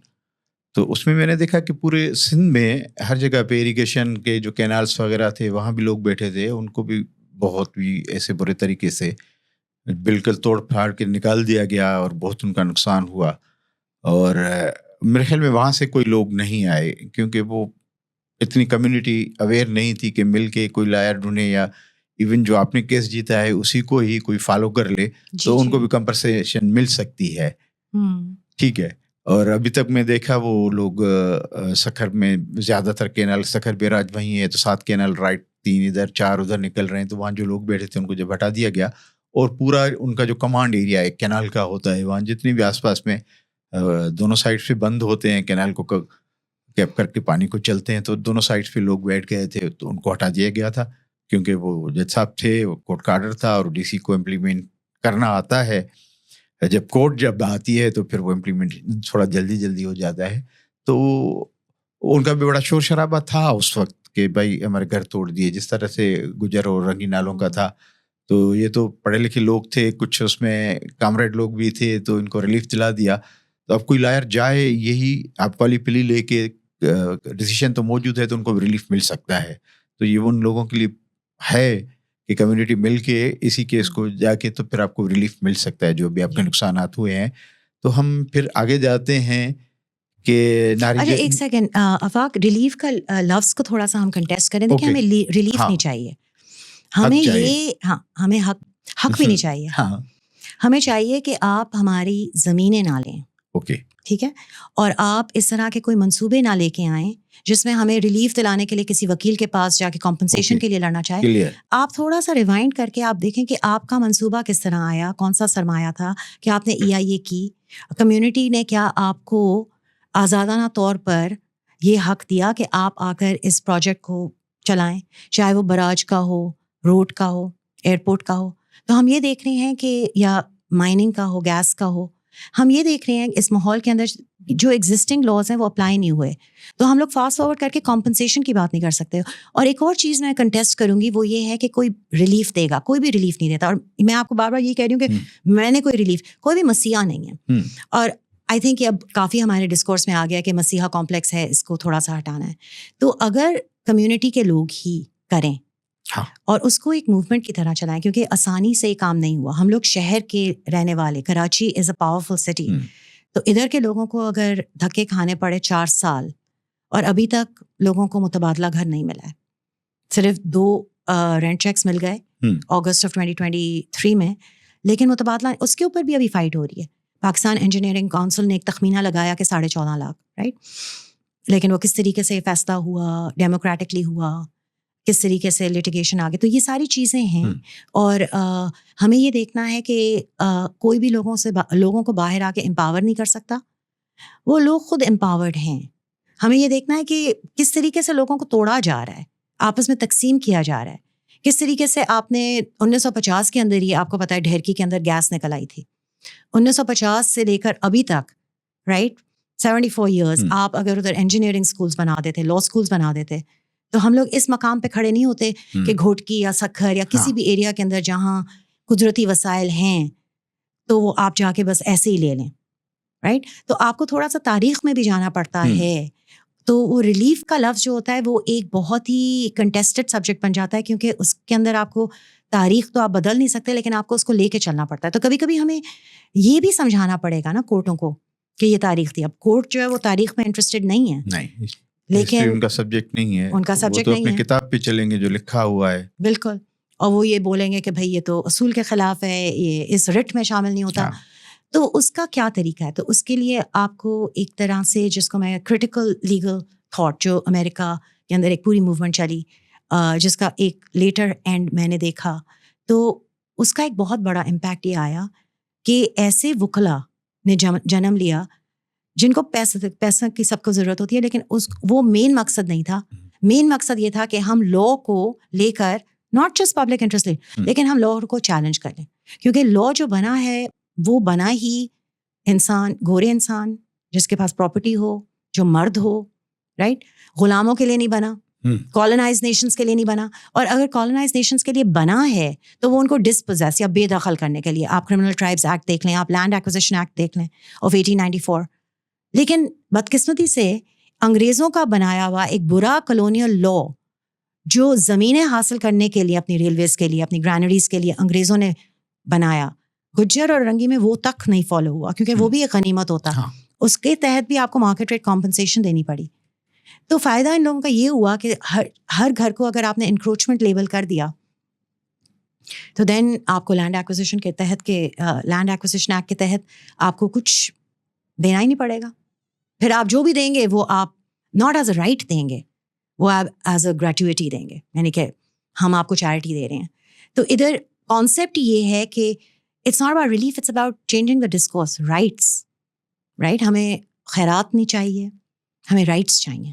تو اس میں میں نے دیکھا کہ پورے سندھ میں ہر جگہ پہ اریگیشن کے جو کینالس وغیرہ تھے وہاں بھی لوگ بیٹھے تھے, ان کو بھی بہت بھی ایسے برے طریقے سے بالکل توڑ پھاڑ کے نکال دیا گیا اور بہت ان کا نقصان ہوا. اور میرے خیال میں وہاں سے کوئی لوگ نہیں آئے, کیونکہ وہ اتنی کمیونٹی اویئر نہیں تھی کہ مل کے کوئی لائر ڈھونڈے, یا ایون جو آپ نے کیس جیتا ہے اسی کو ہی کوئی فالو کر لے تو ان کو بھی کمپنسیشن مل سکتی ہے. ٹھیک ہے. اور ابھی تک میں دیکھا وہ لوگ سکھر میں زیادہ تر کینال, سکھر بیراج وہیں ہے تو 7 کینال رائٹ, 3 ادھر 4 ادھر نکل رہے ہیں. تو وہاں جو لوگ بیٹھے تھے ان کو جب ہٹا دیا گیا, اور پورا ان کا جو کمانڈ ایریا ایک کینال کا ہوتا ہے, وہاں جتنی بھی آس پاس میں دونوں سائڈ پہ بند ہوتے ہیں, کینال کو کیپ کر کے پانی کو چلتے ہیں, تو دونوں سائڈ پہ لوگ بیٹھ گئے تھے, تو ان کو ہٹا دیا گیا تھا. کیونکہ وہ جج صاحب تھے, وہ کورٹ کا آرڈر تھا, اور ڈی سی کو امپلیمنٹ کرنا آتا ہے. جب کورٹ جب آتی ہے تو پھر وہ امپلیمنٹ تھوڑا جلدی ہو جاتا ہے. تو ان کا بھی بڑا شور شرابہ تھا اس وقت کہ بھائی ہمارے گھر توڑ دیے, جس طرح سے گجر اور رنگی نالوں کا تھا. تو یہ تو پڑھے لکھے لوگ تھے, کچھ اس میں کامریڈ لوگ بھی تھے, تو ان کو ریلیف دلا دیا. تو اب کوئی لائر جائے, یہی آپ والی پلی لے کے ڈیسیشن تو موجود ہے, تو ان کو ریلیف مل سکتا ہے. تو یہ ان لوگوں کے لیے ہے کہ کمیونٹی مل کے اسی کیس کو جا کے تو پھر آپ کو ریلیف مل سکتا ہے جو بھی آپ کے نقصانات ہوئے ہیں. تو ہم پھر آگے جاتے ہیں کہ اچھا ایک سیکنڈ آفاق, ریلیف کا لفظ کو تھوڑا سا ہم کنٹیسٹ کریں. دیکھیں ہمیں ریلیف نہیں چاہیے, ہمیں یہ ہمیں حق بھی نہیں چاہیے. ہمیں چاہیے کہ آپ ہماری زمینیں نہ لیں, ٹھیک ہے, اور آپ اس طرح کے کوئی منصوبے نہ لے کے آئیں جس میں ہمیں ریلیف دلانے کے لیے کسی وکیل کے پاس جا کے کمپنسیشن کے لیے لڑنا چاہے. آپ تھوڑا سا ریوائنڈ کر کے آپ دیکھیں کہ آپ کا منصوبہ کس طرح آیا, کون سا سرمایہ تھا, کہ آپ نے EIA کی, کمیونٹی نے کیا آپ کو آزادانہ طور پر یہ حق دیا کہ آپ آ کر اس پروجیکٹ کو چلائیں, چاہے وہ براج کا ہو, روڈ کا ہو, ایئرپورٹ کا ہو. تو ہم یہ دیکھ رہے ہیں کہ یا مائننگ کا ہو, گیس کا ہو, ہم یہ دیکھ رہے ہیں اس ماحول کے اندر جو ایگزسٹنگ لاز ہیں وہ اپلائی نہیں ہوئے. تو ہم لوگ فاسٹ فارورڈ کر کے کمپنسیشن کی بات نہیں کر سکتے. اور ایک اور چیز میں کنٹیسٹ کروں گی, وہ یہ ہے کہ کوئی ریلیف دے گا, کوئی بھی ریلیف نہیں دیتا. اور میں آپ کو بار بار یہ کہہ رہی ہوں کہ میں نے کوئی ریلیف, کوئی بھی مسیحا نہیں ہے. اور آئی تھنک کہ اب کافی ہمارے ڈسکورس میں آ گیا کہ مسیحا کمپلیکس ہے, اس کو تھوڑا سا ہٹانا ہے. تو اگر کمیونٹی کے لوگ ہی کریں اور اس کو ایک موومنٹ کی طرح چلائیں, کیونکہ آسانی سے کام نہیں ہوا. ہم لوگ شہر کے رہنے والے, کراچی از اے پاورفل سٹی, تو ادھر کے لوگوں کو اگر دھکے کھانے پڑے 4 سال اور ابھی تک لوگوں کو متبادلہ گھر نہیں ملا ہے, صرف 2 رینٹ چیکس مل گئے اگست آف 2023 میں, لیکن متبادلہ اس کے اوپر بھی ابھی فائٹ ہو رہی ہے. پاکستان انجینئرنگ کونسل نے ایک تخمینہ لگایا کہ 14.5 لاکھ, رائٹ, لیکن وہ کس طریقے سے فیصلہ ہوا, ڈیموکریٹکلی ہوا, کس طریقے سے لیٹیگیشن آگے. تو یہ ساری چیزیں ہیں, اور ہمیں یہ دیکھنا ہے کہ کوئی بھی لوگوں کو باہر آ کے امپاور نہیں کر سکتا, وہ لوگ خود امپاورڈ ہیں. ہمیں یہ دیکھنا ہے کہ کس طریقے سے لوگوں کو توڑا جا رہا ہے, آپس میں تقسیم کیا جا رہا ہے, کس طریقے سے آپ نے 1950 کے اندر ہی آپ کو پتہ ہے ڈھیرکی کے اندر گیس نکل آئی تھی. 1950 سے لے کر ابھی تک رائٹ 74 ایئرس آپ اگر ادھر انجینئرنگ اسکولس بنا دیتے, لا اسکولس بنا دیتے, تو ہم لوگ اس مقام پہ کھڑے نہیں ہوتے کہ گھوٹکی یا سکھر یا کسی بھی ایریا کے اندر جہاں قدرتی وسائل ہیں تو وہ آپ جا کے بس ایسے ہی لے لیں, رائٹ. تو آپ کو تھوڑا سا تاریخ میں بھی جانا پڑتا ہے. تو وہ ریلیف کا لفظ جو ہوتا ہے وہ ایک بہت ہی کنٹیسٹڈ سبجیکٹ بن جاتا ہے, کیونکہ اس کے اندر آپ کو تاریخ تو آپ بدل نہیں سکتے, لیکن آپ کو اس کو لے کے چلنا پڑتا ہے. تو کبھی کبھی ہمیں یہ بھی سمجھانا پڑے گا نا کورٹوں کو کہ یہ تاریخ تھی. اب کورٹ جو ہے وہ تاریخ میں انٹرسٹڈ نہیں ہے, لیکن ان کا سبجیکٹ نہیں ہے, ان کا سبجیکٹ نہیں ہے, اپنی کتاب پہ چلیں گے جو لکھا ہوا ہے. بالکل. اور وہ یہ بولیں گے کہ بھائی یہ تو اصول کے خلاف ہے, یہ اس رٹ میں شامل نہیں ہوتا. تو اس کا کیا طریقہ ہے؟ تو اس کے لیے آپ کو ایک طرح سے جس کو میں کریٹیکل لیگل تھاٹ, جو امریکہ کے اندر ایک پوری موومنٹ چلی جس کا ایک لیٹر اینڈ میں نے دیکھا, تو اس کا ایک بہت بڑا امپیکٹ یہ آیا کہ ایسے وکلا نے جنم لیا جن کو پیسہ کی سب کو ضرورت ہوتی ہے, لیکن وہ مین مقصد نہیں تھا. مین مقصد یہ تھا کہ ہم لا کو لے کر ناٹ جسٹ پبلک انٹرسٹ لے, لیکن ہم لا کو چیلنج کر لیں, کیونکہ لا جو بنا ہے وہ بنا ہی انسان, گورے انسان جس کے پاس پراپرٹی ہو, جو مرد ہو, رائٹ, غلاموں کے لیے نہیں بنا, کالونائز نیشنز کے لیے نہیں بنا. اور اگر کالونائز نیشنز کے لیے بنا ہے تو وہ ان کو ڈسپوزیس یا بے دخل کرنے کے لیے. آپ کرمنل ٹرائبس ایکٹ دیکھ لیں, آپ لینڈ ایکوزیشن ایکٹ دیکھ لیں آف 1894. لیکن بدقسمتی سے انگریزوں کا بنایا ہوا ایک برا کلونیل لا جو زمینیں حاصل کرنے کے لیے, اپنی ریلویز کے لیے, اپنی گرینریز کے لیے انگریزوں نے بنایا, گجر اور رنگی میں وہ تک نہیں فالو ہوا, کیونکہ وہ بھی ایک غنیمت ہوتا. اس کے تحت بھی آپ کو مارکیٹ ریٹ کمپنسیشن دینی پڑی. تو فائدہ ان لوگوں کا یہ ہوا کہ ہر گھر کو اگر آپ نے انکروچمنٹ لیبل کر دیا تو دین آپ کو لینڈ ایکوزیشن کے تحت کے لینڈ ایکوزیشن ایکٹ کے تحت آپ کو کچھ دینا ہی نہیں پڑے گا. پھر آپ جو بھی دیں گے وہ آپ ناٹ ایز اے رائٹ دیں گے, وہ آپ ایز اے گریٹویٹی دیں گے, یعنی کہ ہم آپ کو چیریٹی دے رہے ہیں. تو ادھر کانسیپٹ یہ ہے کہ it's not about relief, it's about changing the discourse. Rights, right, ہمیں خیرات نہیں چاہیے, ہمیں رائٹس چاہیے,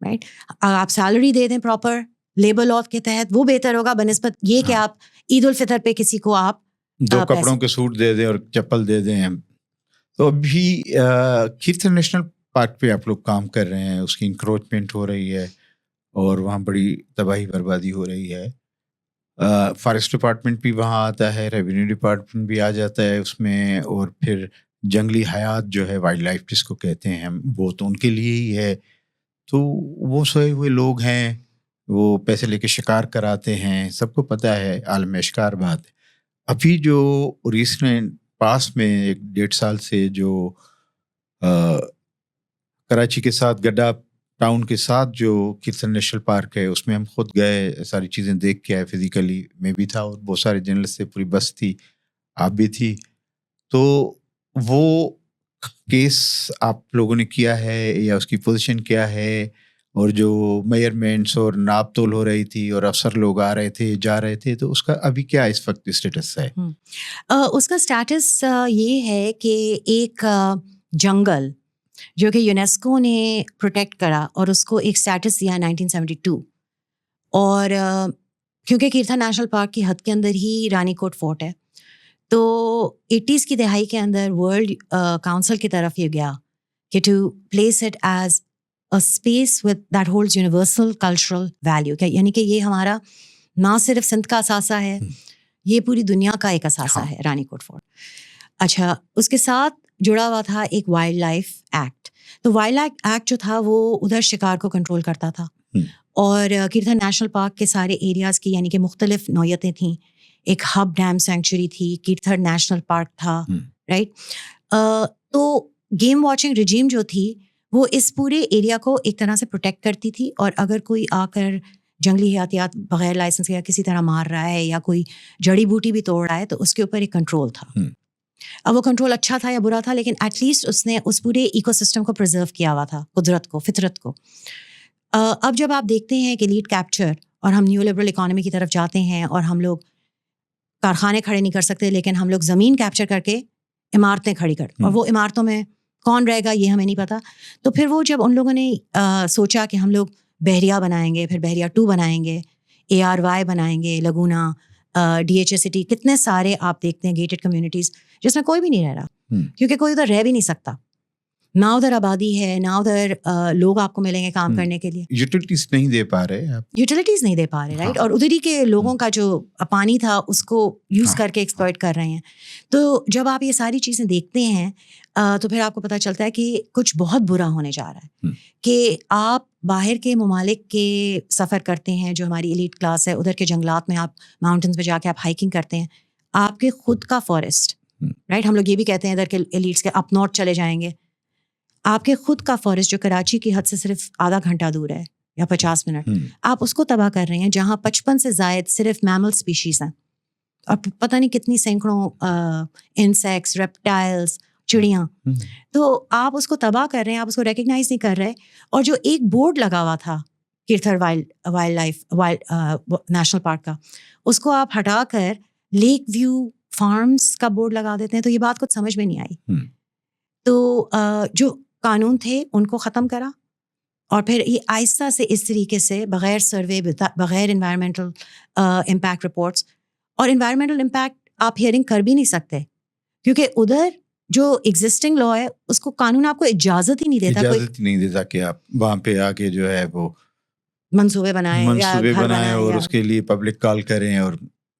رائٹ. آپ سیلری دے دیں پراپر لیبر لا کے تحت, وہ بہتر ہوگا بنسبت یہ کہ آپ عید الفطر پہ کسی کو آپ 2 کپڑوں کے سوٹ دے دیں اور چپل دے دیں. تو ابھی کیرتھر نیشنل پارک پہ آپ لوگ کام کر رہے ہیں, اس کی انکروچمنٹ ہو رہی ہے اور وہاں بڑی تباہی بربادی ہو رہی ہے. فارسٹ ڈپارٹمنٹ بھی وہاں آتا ہے, ریونیو ڈپارٹمنٹ بھی آ جاتا ہے اس میں, اور پھر جنگلی حیات جو ہے وائلڈ لائف جس کو کہتے ہیں ہم, وہ تو ان کے لیے ہی ہے. تو وہ سوئے ہوئے لوگ ہیں, وہ پیسے لے کے شکار کراتے ہیں, سب کو پتہ ہے, عالم اشکار بات ہے. ابھی جو ریسنٹ پاس میں 1.5 سال سے جو کراچی کے ساتھ گڈا ٹاؤن کے ساتھ جو کیرتھر نیشنل پارک ہے, اس میں ہم خود گئے, ساری چیزیں دیکھ کے آئے. فزیکلی میں بھی تھا اور بہت سارے جرنلسٹ سے پوری بس تھی, آپ بھی تھی. تو وہ کیس آپ لوگوں نے کیا ہے یا اس کی پوزیشن کیا ہے, اور جو میئرمنٹس اور ناپ تول ہو رہی تھی اور افسر لوگ آ رہے تھے جا رہے تھے, تو اس کا ابھی کیا اس وقت اسٹیٹس ہے؟ اس کا اسٹیٹس یہ ہے کہ ایک جنگل جو کہ یونیسکو نے پروٹیکٹ کرا اور اس کو ایک اسٹیٹس دیا 1972, اور کیونکہ کیرتھر نیشنل پارک کی حد کے اندر ہی رانی کوٹ فورٹ ہے, تو 80s کی دہائی کے اندر ورلڈ کاؤنسل کی طرف یہ گیا کہ to place it as a space with that holds universal cultural value, یعنی کہ یہ ہمارا نہ صرف سندھ کا اثاثہ ہے, یہ پوری دنیا کا ایک اثاثہ ہے رانی کوٹ فورٹ. اچھا, اس کے ساتھ جڑا ہوا تھا ایک وائلڈ لائف ایکٹ. تو وائلڈ لائف ایکٹ جو تھا وہ ادھر شکار کو کنٹرول کرتا تھا, اور کیرتھر نیشنل پارک کے سارے ایریاز کی یعنی کہ مختلف نوعیتیں تھیں. ایک ہب ڈیم سینکچوری تھی, کیرتھر نیشنل پارک تھا, رائٹ. تو گیم واچنگ رجیم جو تھی وہ اس پورے ایریا کو ایک طرح سے پروٹیکٹ کرتی تھی, اور اگر کوئی آ کر جنگلی حیاتیات بغیر لائسنس یا کسی طرح مار رہا ہے یا کوئی جڑی بوٹی بھی توڑ رہا ہے تو اس کے اوپر ایک کنٹرول تھا. اب وہ کنٹرول اچھا تھا یا برا تھا, لیکن ایٹ لیسٹ اس نے اس پورے ایکو سسٹم کو پرزرو کیا ہوا تھا, قدرت کو, فطرت کو. اب جب آپ دیکھتے ہیں کہ لیڈ کیپچر اور ہم نیو لبرل اکانومی کی طرف جاتے ہیں اور ہم لوگ کارخانے کھڑے نہیں کر سکتے, لیکن ہم لوگ زمین کیپچر کر کے عمارتیں کھڑی کر, اور وہ عمارتوں میں کون رہے گا یہ ہمیں نہیں پتا. تو پھر وہ جب ان لوگوں نے سوچا کہ ہم لوگ بحریہ بنائیں گے, پھر بحریہ 2 بنائیں گے, ARY بنائیں گے, لگونا, DHA سٹی, کتنے سارے آپ دیکھتے ہیں گیٹڈ کمیونٹیز جس میں کوئی بھی نہیں رہ رہا, کیونکہ کوئی ادھر رہ بھی نہیں سکتا, نہ ادھر آبادی ہے, نہ ادھر لوگ آپ کو ملیں گے کام کرنے کے لیے. یوٹیلیٹیز نہیں دے پا رہے آپ, یوٹیلیٹیز نہیں دے پا رہے, رائٹ. اور ادھر ہی کے لوگوں کا جو پانی تھا اس کو یوز کر کے ایکسپلائٹ کر رہے ہیں. تو جب آپ یہ ساری چیزیں دیکھتے ہیں تو پھر آپ کو پتہ چلتا ہے کہ کچھ بہت برا ہونے جا رہا ہے. کہ آپ باہر کے ممالک کے سفر کرتے ہیں, جو ہماری ایلیٹ کلاس ہے, ادھر کے جنگلات میں آپ ماؤنٹینس پہ جا کے آپ ہائکنگ کرتے ہیں, آپ کے خود کا فارسٹ, رائٹ. ہم لوگ یہ بھی کہتے ہیں ادھر کے ایلیٹس کے اپ نارتھ چلے جائیں گے, آپ کے خود کا فارسٹ جو کراچی کی حد سے صرف آدھا گھنٹہ دور ہے یا 50 منٹ, آپ اس کو تباہ کر رہے ہیں, جہاں 55 سے زائد صرف میمل اسپیشیز ہیں, اور پتہ نہیں کتنی سینکڑوں انسیکٹس, ریپٹائلس, چڑیاں. تو آپ اس کو تباہ کر رہے ہیں, آپ اس کو ریکگنائز نہیں کر رہے. اور جو ایک بورڈ لگا ہوا تھا Kirthar wild life national park کا, اس کو آپ ہٹا کر لیک ویو فارمز کا بورڈ لگا دیتے ہیں. تو یہ بات کچھ سمجھ میں نہیں آئی. تو جو قانون تھے ان کو ختم کرا, اور پھر یہ آہستہ سے اس طریقے سے بغیر سروے, بغیر انوائرمنٹل امپیکٹ رپورٹس, اور انوائرمنٹل امپیکٹ آپ ہیئرنگ کر بھی نہیں سکتے, کیونکہ ادھر جو ایگزسٹنگ لا ہے اس کو قانون آپ کو اجازت ہی نہیں دیتا, اجازت نہیں دیتا کہ آپ وہاں پہ آ کے جو ہے وہ منصوبے بنائیں اور اس کے لیے پبلک کال کریں اور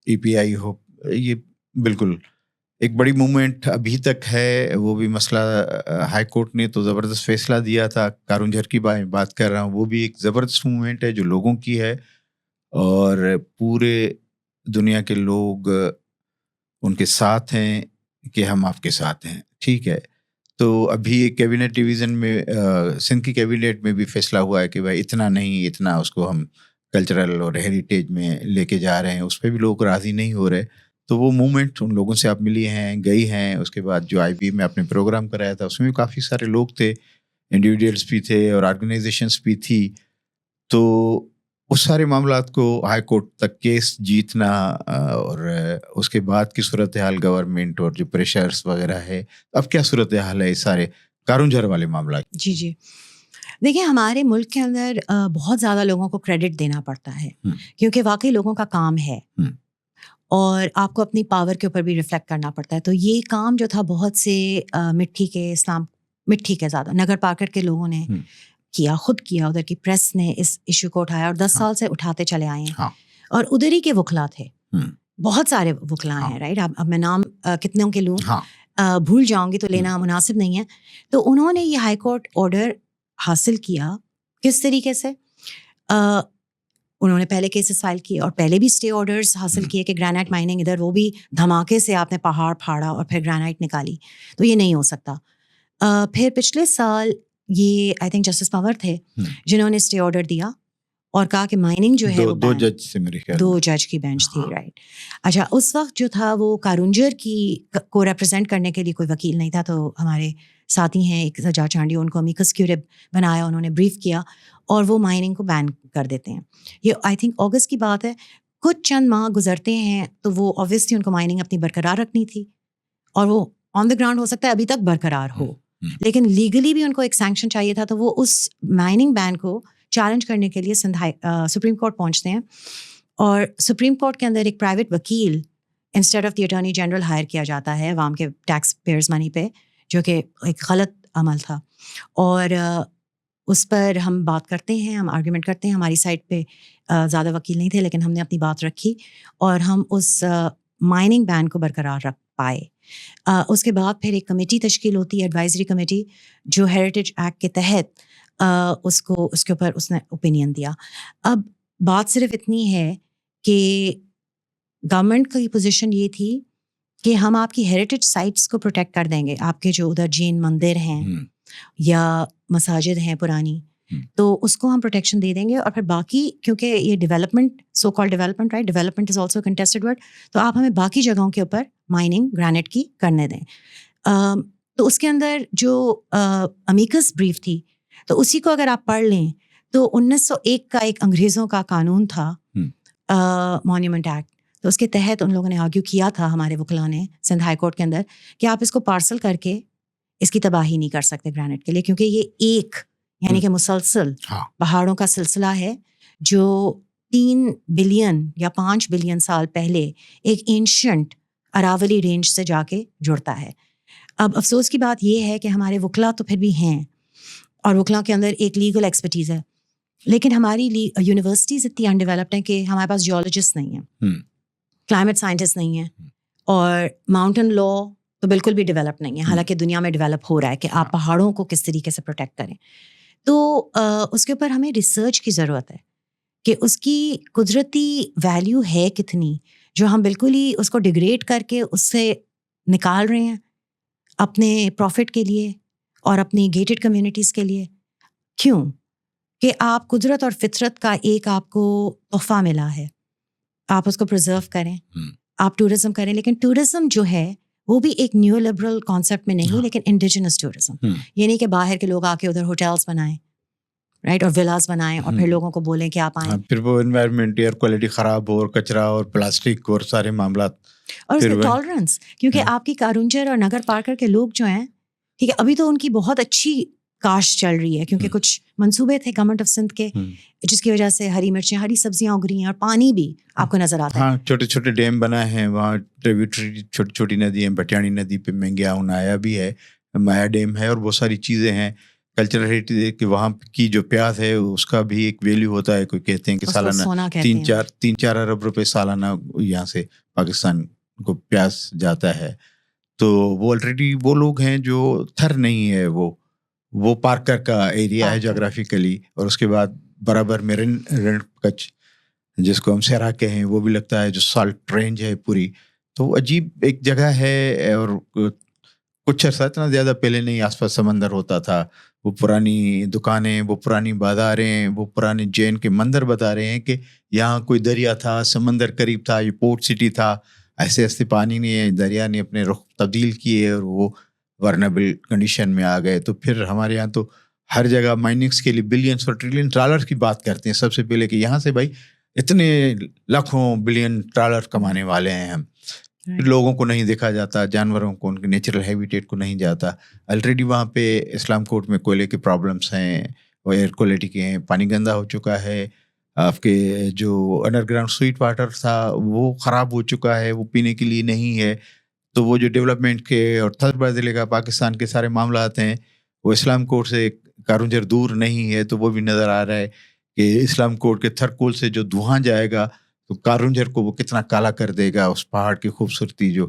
EPI ہو. یہ بالکل ایک بڑی موومنٹ ابھی تک ہے. وہ بھی مسئلہ ہائی کورٹ نے تو زبردست فیصلہ دیا تھا, کارونجھر کی بات کر رہا ہوں, وہ بھی ایک زبردست موومنٹ ہے جو لوگوں کی ہے, اور پورے دنیا کے لوگ ان کے ساتھ ہیں کہ ہم آپ کے ساتھ ہیں. ٹھیک ہے, تو ابھی ایک کیبنٹ ڈویژن میں سندھ کی کیبنٹ میں بھی فیصلہ ہوا ہے کہ بھائی اتنا نہیں, اتنا اس کو ہم کلچرل اور ہیریٹیج میں لے کے جا رہے ہیں, اس پہ بھی لوگ راضی نہیں ہو رہے. تو وہ موومنٹ ان لوگوں سے آپ ملی ہیں, گئی ہیں. اس کے بعد جو IB میں آپ نے پروگرام کرایا تھا اس میں بھی کافی سارے لوگ تھے, انڈیویجولس بھی تھے اور آرگنائزیشنس بھی تھی. تو اس سارے معاملات کو ہائی کورٹ تک کیس جیتنا, اور اس کے بعد کی صورتحال گورنمنٹ اور جو پریشرز وغیرہ ہے, اب کیا صورتحال ہے اس سارے کارونجھر والے معاملات؟ جی دیکھیں, ہمارے ملک کے اندر بہت زیادہ لوگوں کو کریڈٹ دینا پڑتا ہے, کیونکہ واقعی لوگوں کا کام ہے, اور آپ کو اپنی پاور کے اوپر بھی ریفلیکٹ کرنا پڑتا ہے. تو یہ کام جو تھا بہت سے مٹھی کے زیادہ نگر پارکر کے لوگوں نے کیا, خود کیا, ادھر کی پریس نے اس ایشو کو اٹھایا, اور 10 سال سے اٹھاتے چلے آئے ہیں. اور ادھر ہی کے وکلا تھے, بہت سارے وکلا ہیں, رائٹ. اب میں نام کتنوں کے لوں, بھول جاؤں گی تو لینا مناسب نہیں ہے. تو انہوں نے یہ ہائی کورٹ آرڈر حاصل کیا کس طریقے سے, انہوں نے پہلے کیسز فائل کیے اور پہلے بھی اسٹے آرڈرز حاصل کیے کہ گرینائٹ مائننگ ادھر, وہ بھی دھماکے سے آپ نے پہاڑ پھاڑا اور پھر گرینائٹ نکالی, تو یہ نہیں ہو سکتا. پھر پچھلے سال یہ آئی تھنک جسٹس پاور تھے جنہوں نے اسٹے آرڈر دیا اور کہا کہ مائننگ جو ہے دو جج سے میرے خیال 2 جج کی بینچ تھی, رائٹ. اچھا, اس وقت جو تھا وہ کارونجھر کی کو ریپرزینٹ کرنے کے لیے کوئی وکیل نہیں تھا, تو ہمارے ساتھی ہیں ایک سجا چانڈی, ان کو امیکس کیوری بنایا, انہوں نے بریف کیا اور وہ مائننگ کو بین کر دیتے ہیں. یہ آئی تھنک اگست کی بات ہے. کچھ چند ماہ گزرتے ہیں تو وہ اوبویسلی ان کو مائننگ اپنی برقرار رکھنی تھی, اور وہ آن دا گراؤنڈ ہو سکتا ہے ابھی تک برقرار ہو, لیکن لیگلی بھی ان کو ایک سینکشن چاہیے تھا. تو وہ اس مائننگ بین کو چیلنج کرنے کے لیے سپریم کورٹ پہنچتے ہیں, اور سپریم کورٹ کے اندر ایک پرائیویٹ وکیل instead of the attorney general hire کیا جاتا ہے عوام کے ٹیکس پیئرز منی پہ, جو کہ ایک غلط عمل تھا. اور اس پر ہم بات کرتے ہیں, ہم آرگیومنٹ کرتے ہیں. ہماری سائڈ پہ زیادہ وکیل نہیں تھے, لیکن ہم نے اپنی بات رکھی اور ہم اس مائننگ بین کو برقرار رکھ پائے. اس کے بعد پھر ایک کمیٹی تشکیل ہوتی ہے, ایڈوائزری کمیٹی, جو ہیریٹیج ایکٹ کے تحت اس کے اوپر اس نے اوپینین دیا. اب بات صرف اتنی ہے کہ گورنمنٹ کی پوزیشن یہ تھی کہ ہم آپ کی ہیریٹیج سائٹس کو پروٹیکٹ کر دیں گے, آپ کے جو ادھر جین مندر ہیں یا مساجد ہیں پرانی, تو اس کو ہم پروٹیکشن دے دیں گے. اور پھر باقی, کیونکہ یہ development, so call development, right, development is also contested word, تو آپ ہمیں باقی جگہوں کے اوپر مائننگ گرینائٹ کی کرنے دیں. تو اس کے اندر جو امیکس بریف تھی, تو اسی کو اگر آپ پڑھ لیں تو 1901 کا ایک انگریزوں کا قانون تھا, مانیومنٹ ایکٹ, تو اس کے تحت ان لوگوں نے آرگیو کیا تھا, ہمارے وکلا نے سندھ ہائی کورٹ کے اندر, کہ آپ اس کو پارسل کر کے اس کی تباہی نہیں کر سکتے گرینائٹ کے لیے, کیونکہ یہ ایک یعنی کہ مسلسل پہاڑوں کا سلسلہ ہے جو 3 بلین یا 5 بلین سال پہلے ایک اینشنٹ اراولی رینج سے جا کے جڑتا ہے. اب افسوس کی بات یہ ہے کہ ہمارے وکلا تو پھر بھی ہیں اور وکلا کے اندر ایک لیگل ایکسپرٹیز ہے, لیکن ہماری یونیورسٹیز اتنی انڈیولپڈ ہیں کہ ہمارے پاس جیولوجسٹ نہیں ہیں, کلائمیٹ سائنٹسٹ نہیں ہیں, اور ماؤنٹین لا تو بالکل بھی ڈیولپ نہیں ہے, حالانکہ دنیا میں ڈیولپ ہو رہا ہے کہ آپ پہاڑوں کو کس طریقے سے پروٹیکٹ کریں. تو اس کے اوپر ہمیں ریسرچ کی ضرورت ہے کہ اس کی قدرتی ویلیو ہے کتنی, جو ہم بالکل ہی اس کو ڈیگریڈ کر کے اس سے نکال رہے ہیں اپنے پروفٹ کے لیے اور اپنی گیٹڈ کمیونٹیز کے لیے. کیوں کہ آپ قدرت اور فطرت کا ایک آپ کو تحفہ ملا ہے, آپ اس کو پرزرو کریں, آپ ٹورزم کریں, لیکن ٹورزم جو ہے وہ بھی ایک نیو لبرل کانسیپٹ میں نہیں, لیکن انڈیجنس ٹورزم, یعنی کہ باہر کے لوگ آ کے ادھر ہوٹلس بنائیں, رائٹ, اور ولاز بنائیں, اور پھر لوگوں کو بولیں کہ آپ آئیں, پھر وہ انوائرمنٹ ایئر کوالٹی خراب ہو اور کچرا اور پلاسٹک اور سارے معاملات, اور اس میں ٹالرنس, کیونکہ آپ کی کارونجر اور نگر پارکر کے لوگ جو ہیں, ٹھیک ہے, ابھی تو ان کی بہت اچھی کاشت چل رہی ہے کیونکہ کچھ منصوبے تھے گورنمنٹ آف سندھ کے, جس کی وجہ سے ہری مرچیں, ہری سبزیاں اگ رہی ہیں, اور پانی بھی آپ کو نظر آتا ہے. ہاں, چھوٹے چھوٹے ڈیم بنا ہے وہاں, ٹریبیوٹری چھوٹی چھوٹی ندی ہیں, بٹیانی ندی پہ مہنگیا آیا بھی ہے, مایا ڈیم ہے, اور بہت ساری چیزیں ہیں. کلچرل ہیریٹیج کہ وہاں کی جو پیاز ہے اس کا بھی ایک ویلیو ہوتا ہے, کوئی کہتے ہیں کہ سالانہ 3-4 ارب روپے سالانہ یہاں سے پاکستان کو پیاز جاتا ہے. تو وہ آلریڈی وہ لوگ ہیں جو تھر نہیں ہے, وہ پارکر کا ایریا ہے جغرافیکلی, اور اس کے بعد برابر میں رن کچھ جس کو ہم سیرا کہیں وہ بھی لگتا ہے, جو سالٹ رینج ہے پوری. تو عجیب ایک جگہ ہے, اور کچھ عرصہ اتنا زیادہ پہلے نہیں آس پاس سمندر ہوتا تھا. وہ پرانی دکانیں, وہ پرانی بازاریں, وہ پرانے جین کے مندر بتا رہے ہیں کہ یہاں کوئی دریا تھا, سمندر قریب تھا, یہ پورٹ سٹی تھا. ایسے ایسے پانی نے, دریا نے اپنے رخ تبدیل کیے اور وہ ورنیبل کنڈیشن میں آ گئے. تو پھر ہمارے یہاں تو ہر جگہ مائننگس کے لیے بلینس اور ٹریلین ڈالر کی بات کرتے ہیں سب سے پہلے, کہ یہاں سے بھائی اتنے لاکھوں بلین ڈالر کمانے والے ہیں ہم. لوگوں کو نہیں دیکھا جاتا, جانوروں کو, ان کے نیچرل ہیبیٹیٹ کو نہیں جاتا. آلریڈی وہاں پہ اسلام کوٹ میں کوئلے کے پرابلمس ہیں, وہ ایئر کوالٹی کے ہیں, پانی گندا ہو چکا ہے, آپ کے جو انڈر گراؤنڈ سویٹ واٹر تھا وہ خراب ہو چکا ہے, وہ پینے کے لیے نہیں ہے. تو وہ جو ڈیولپمنٹ کے اور تھر ضلع کا پاکستان کے سارے معاملات ہیں, وہ اسلام کوٹ سے کارونجر دور نہیں ہے. تو وہ بھی نظر آ رہا ہے کہ اسلام کوٹ کے تھرکول سے جو دھواں جائے گا تو کارونجر کو وہ کتنا کالا کر دے گا. اس پہاڑ کی خوبصورتی جو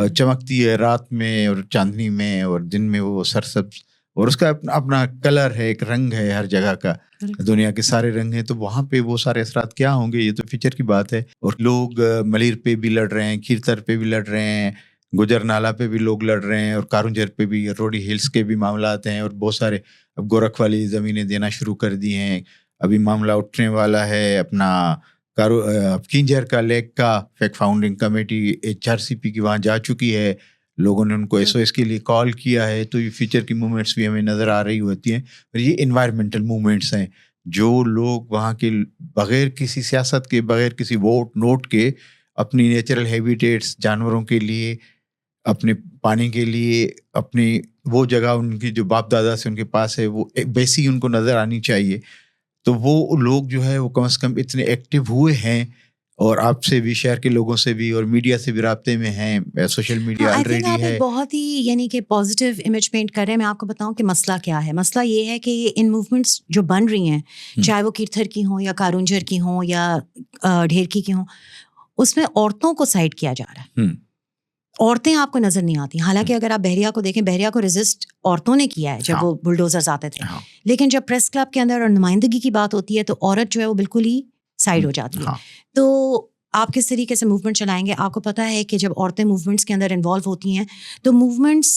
چمکتی ہے رات میں اور چاندنی میں, اور دن میں وہ سرسبز, اور اس کا اپنا کلر ہے, ایک رنگ ہے ہر جگہ کا, دنیا کے سارے رنگ ہیں. تو وہاں پہ وہ سارے اثرات کیا ہوں گے, یہ تو فیچر کی بات ہے. اور لوگ ملیر پہ بھی لڑ رہے ہیں, کھیرتر پہ بھی لڑ رہے ہیں, گجر نالہ پہ بھی لوگ لڑ رہے ہیں, اور کارونجر پہ بھی, روڈی ہلز کے بھی معاملات ہیں, اور بہت سارے اب گورکھ والی زمینیں دینا شروع کر دی ہیں. ابھی معاملہ اٹھنے والا ہے اپنا کینجر کا لیک کا. فیکٹ فاؤنڈنگ کمیٹی HRCP کی وہاں جا چکی ہے, لوگوں نے ان کو SOS کے لیے کال کیا ہے. تو یہ فیوچر کی موومنٹس بھی ہمیں نظر آ رہی ہوتی ہیں, اور یہ انوائرمنٹل موومنٹس ہیں جو لوگ وہاں کے بغیر کسی سیاست کے, بغیر کسی ووٹ نوٹ کے اپنی نیچرل ہیبیٹیٹس, جانوروں کے لیے, اپنے پانی کے لیے, اپنی وہ جگہ ان کی جو باپ دادا سے ان کے پاس ہے وہ ویسی ان کو نظر آنی چاہیے. تو وہ لوگ جو ہے وہ کم از کم اتنے ایکٹیو ہوئے ہیں, اور آپ سے بھی, شہر کے لوگوں سے بھی, اور میڈیا سے بھی رابطے میں ہیں. سوشل میڈیا آلریڈی ہے. بہت ہی یعنی کہ پازیٹیو امیج پینٹ کر رہے ہیں. میں آپ کو بتاؤں کہ مسئلہ کیا ہے. مسئلہ یہ ہے کہ ان موومنٹس جو بن رہی ہیں, چاہے وہ کیرتھر کی ہوں یا کارونجر کی ہوں یا ڈھیرکی کی ہوں, اس میں عورتوں کو سائڈ کیا جا رہا ہے. عورتیں آپ کو نظر نہیں آتی. حالانکہ اگر آپ بحریہ کو دیکھیں, بحریہ کو ریزسٹ عورتوں نے کیا ہے جب وہ بلڈوزرز آتے تھے. لیکن جب پریس کلب کے اندر اور نمائندگی کی بات ہوتی ہے تو عورت جو ہے وہ بالکل ہی سائڈ ہو جاتی ہے. تو آپ کس طریقے سے موومنٹ چلائیں گے؟ آپ کو پتہ ہے کہ جب عورتیں موومنٹس کے اندر انوالو ہوتی ہیں تو موومنٹس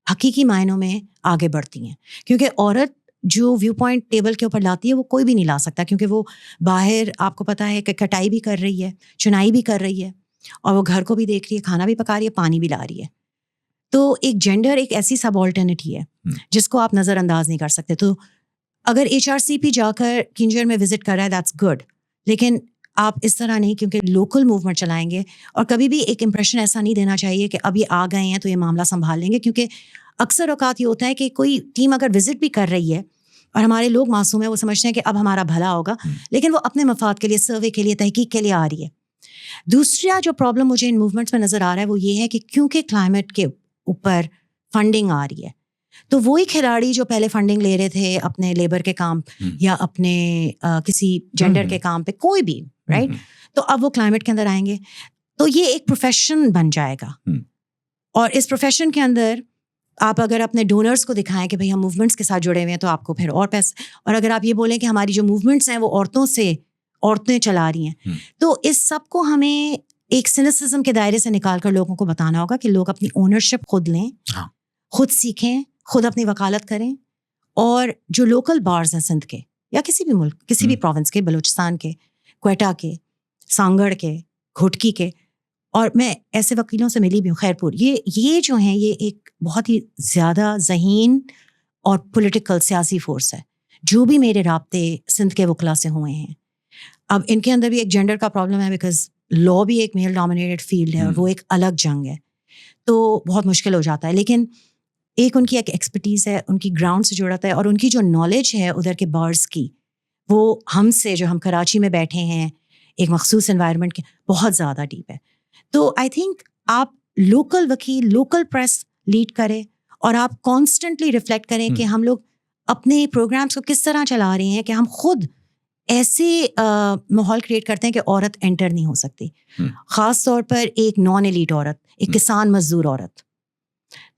حقیقی معنوں میں آگے بڑھتی ہیں, کیونکہ عورت جو ویو پوائنٹ ٹیبل کے اوپر لاتی ہے وہ کوئی بھی نہیں لا سکتا, کیونکہ وہ باہر آپ کو پتہ ہے کہ کٹائی بھی کر رہی ہے, چنائی بھی کر رہی ہے, اور وہ گھر کو بھی دیکھ رہی ہے, کھانا بھی پکا رہی ہے, پانی بھی لا رہی ہے. تو ایک جینڈر ایک ایسی سب آلٹرنیٹی ہے جس کو آپ نظر انداز نہیں کر سکتے. تو اگر HRCP جا کر کنجر میں وزٹ کر رہا ہے دیٹس گڈ, لیکن آپ اس طرح نہیں, کیونکہ لوکل موومنٹ چلائیں گے. اور کبھی بھی ایک امپریشن ایسا نہیں دینا چاہیے کہ اب یہ آ گئے ہیں تو یہ معاملہ سنبھال لیں گے, کیونکہ اکثر اوقات یہ ہوتا ہے کہ کوئی ٹیم اگر وزٹ بھی کر رہی ہے اور ہمارے لوگ معصوم ہیں, وہ سمجھتے ہیں کہ اب ہمارا بھلا ہوگا, لیکن وہ اپنے مفاد کے لیے, سروے کے لیے, تحقیق کے لیے آ رہی ہے. دوسرا جو پرابلم مجھے ان موومنٹس میں نظر آ رہا ہے وہ یہ ہے کہ کیونکہ کلائمیٹ کے اوپر فنڈنگ آ رہی ہے, تو وہی کھلاڑی جو پہلے فنڈنگ لے رہے تھے اپنے لیبر کے کام یا اپنے کسی جینڈر کے کام پہ, کوئی بھی, رائٹ, تو اب وہ کلائمیٹ کے اندر آئیں گے, تو یہ ایک پروفیشن بن جائے گا. اور اس پروفیشن کے اندر آپ اگر اپنے ڈونرس کو دکھائیں کہ بھائی ہم موومنٹس کے ساتھ جڑے ہوئے ہیں, تو آپ کو پھر اور پیسے, اور اگر آپ یہ بولیں کہ ہماری جو موومنٹس ہیں وہ عورتیں چلا رہی ہیں, تو اس سب کو ہمیں ایک سینسزم کے دائرے سے نکال کر لوگوں کو بتانا ہوگا کہ لوگ اپنی اونرشپ خود لیں, خود سیکھیں, خود اپنی وکالت کریں. اور جو لوکل بارز ہیں سندھ کے یا کسی بھی ملک, کسی بھی پروونس کے, بلوچستان کے, کوئٹہ کے, سانگڑ کے, گھٹکی کے, اور میں ایسے وکیلوں سے ملی بھی ہوں, خیرپور, یہ جو ہیں یہ ایک بہت ہی زیادہ ذہین اور پولیٹیکل سیاسی فورس ہے. جو بھی میرے رابطے سندھ کے وکلا سے ہوئے ہیں, اب ان کے اندر بھی ایک جینڈر کا پرابلم ہے, بیکاز لا بھی ایک میل ڈومینیٹڈ فیلڈ ہے اور وہ ایک الگ جنگ ہے, تو بہت مشکل ہو جاتا ہے. لیکن ایک ان کی ایک ایکسپرٹیز ہے, ان کی گراؤنڈ سے جڑتا ہے, اور ان کی جو نالج ہے ادھر کے بارڈز کی, وہ ہم سے, جو ہم کراچی میں بیٹھے ہیں ایک مخصوص انوائرمنٹ کے, بہت زیادہ ڈیپ ہے. تو آئی تھنک آپ لوکل وکیل, لوکل پریس لیڈ کریں, اور آپ کانسٹنٹلی ریفلیکٹ کریں کہ ہم لوگ اپنے پروگرامس کو کس طرح چلا رہے ہیں کہ ہم خود ایسے ماحول کریٹ کرتے ہیں کہ عورت انٹر نہیں ہو سکتی, خاص طور پر ایک نان ایلیٹ عورت, ایک کسان مزدور عورت,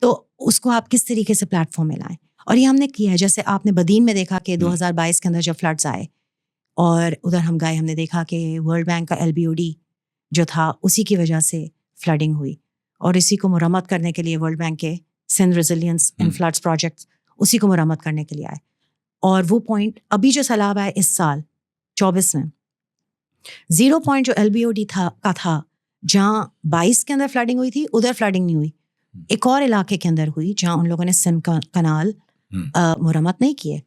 تو اس کو آپ کس طریقے سے پلیٹ فارم میں لائیں. اور یہ ہم نے کیا ہے. جیسے آپ نے بدین میں دیکھا کہ 2022 کے اندر جب فلڈز آئے اور ادھر ہم گئے, ہم نے دیکھا کہ ورلڈ بینک کا LBOD جو تھا اسی کی وجہ سے فلڈنگ ہوئی, اور اسی کو مرمت کرنے کے لیے ورلڈ بینک کے Sindh resilience and floods project اسی کو مرمت کرنے کے لیے آئے. اور وہ پوائنٹ ابھی جو سیلاب آئے اس سال 24 میں, 0 پوائنٹ جو LBOD تھا جہاں 22 کے اندر فلڈنگ ہوئی تھی, ادھر فلڈنگ نہیں ہوئی. ایک اور علاقے کے اندر ہوئی جہاں ان لوگوں نے سم کنال مرمت نہیں کیے.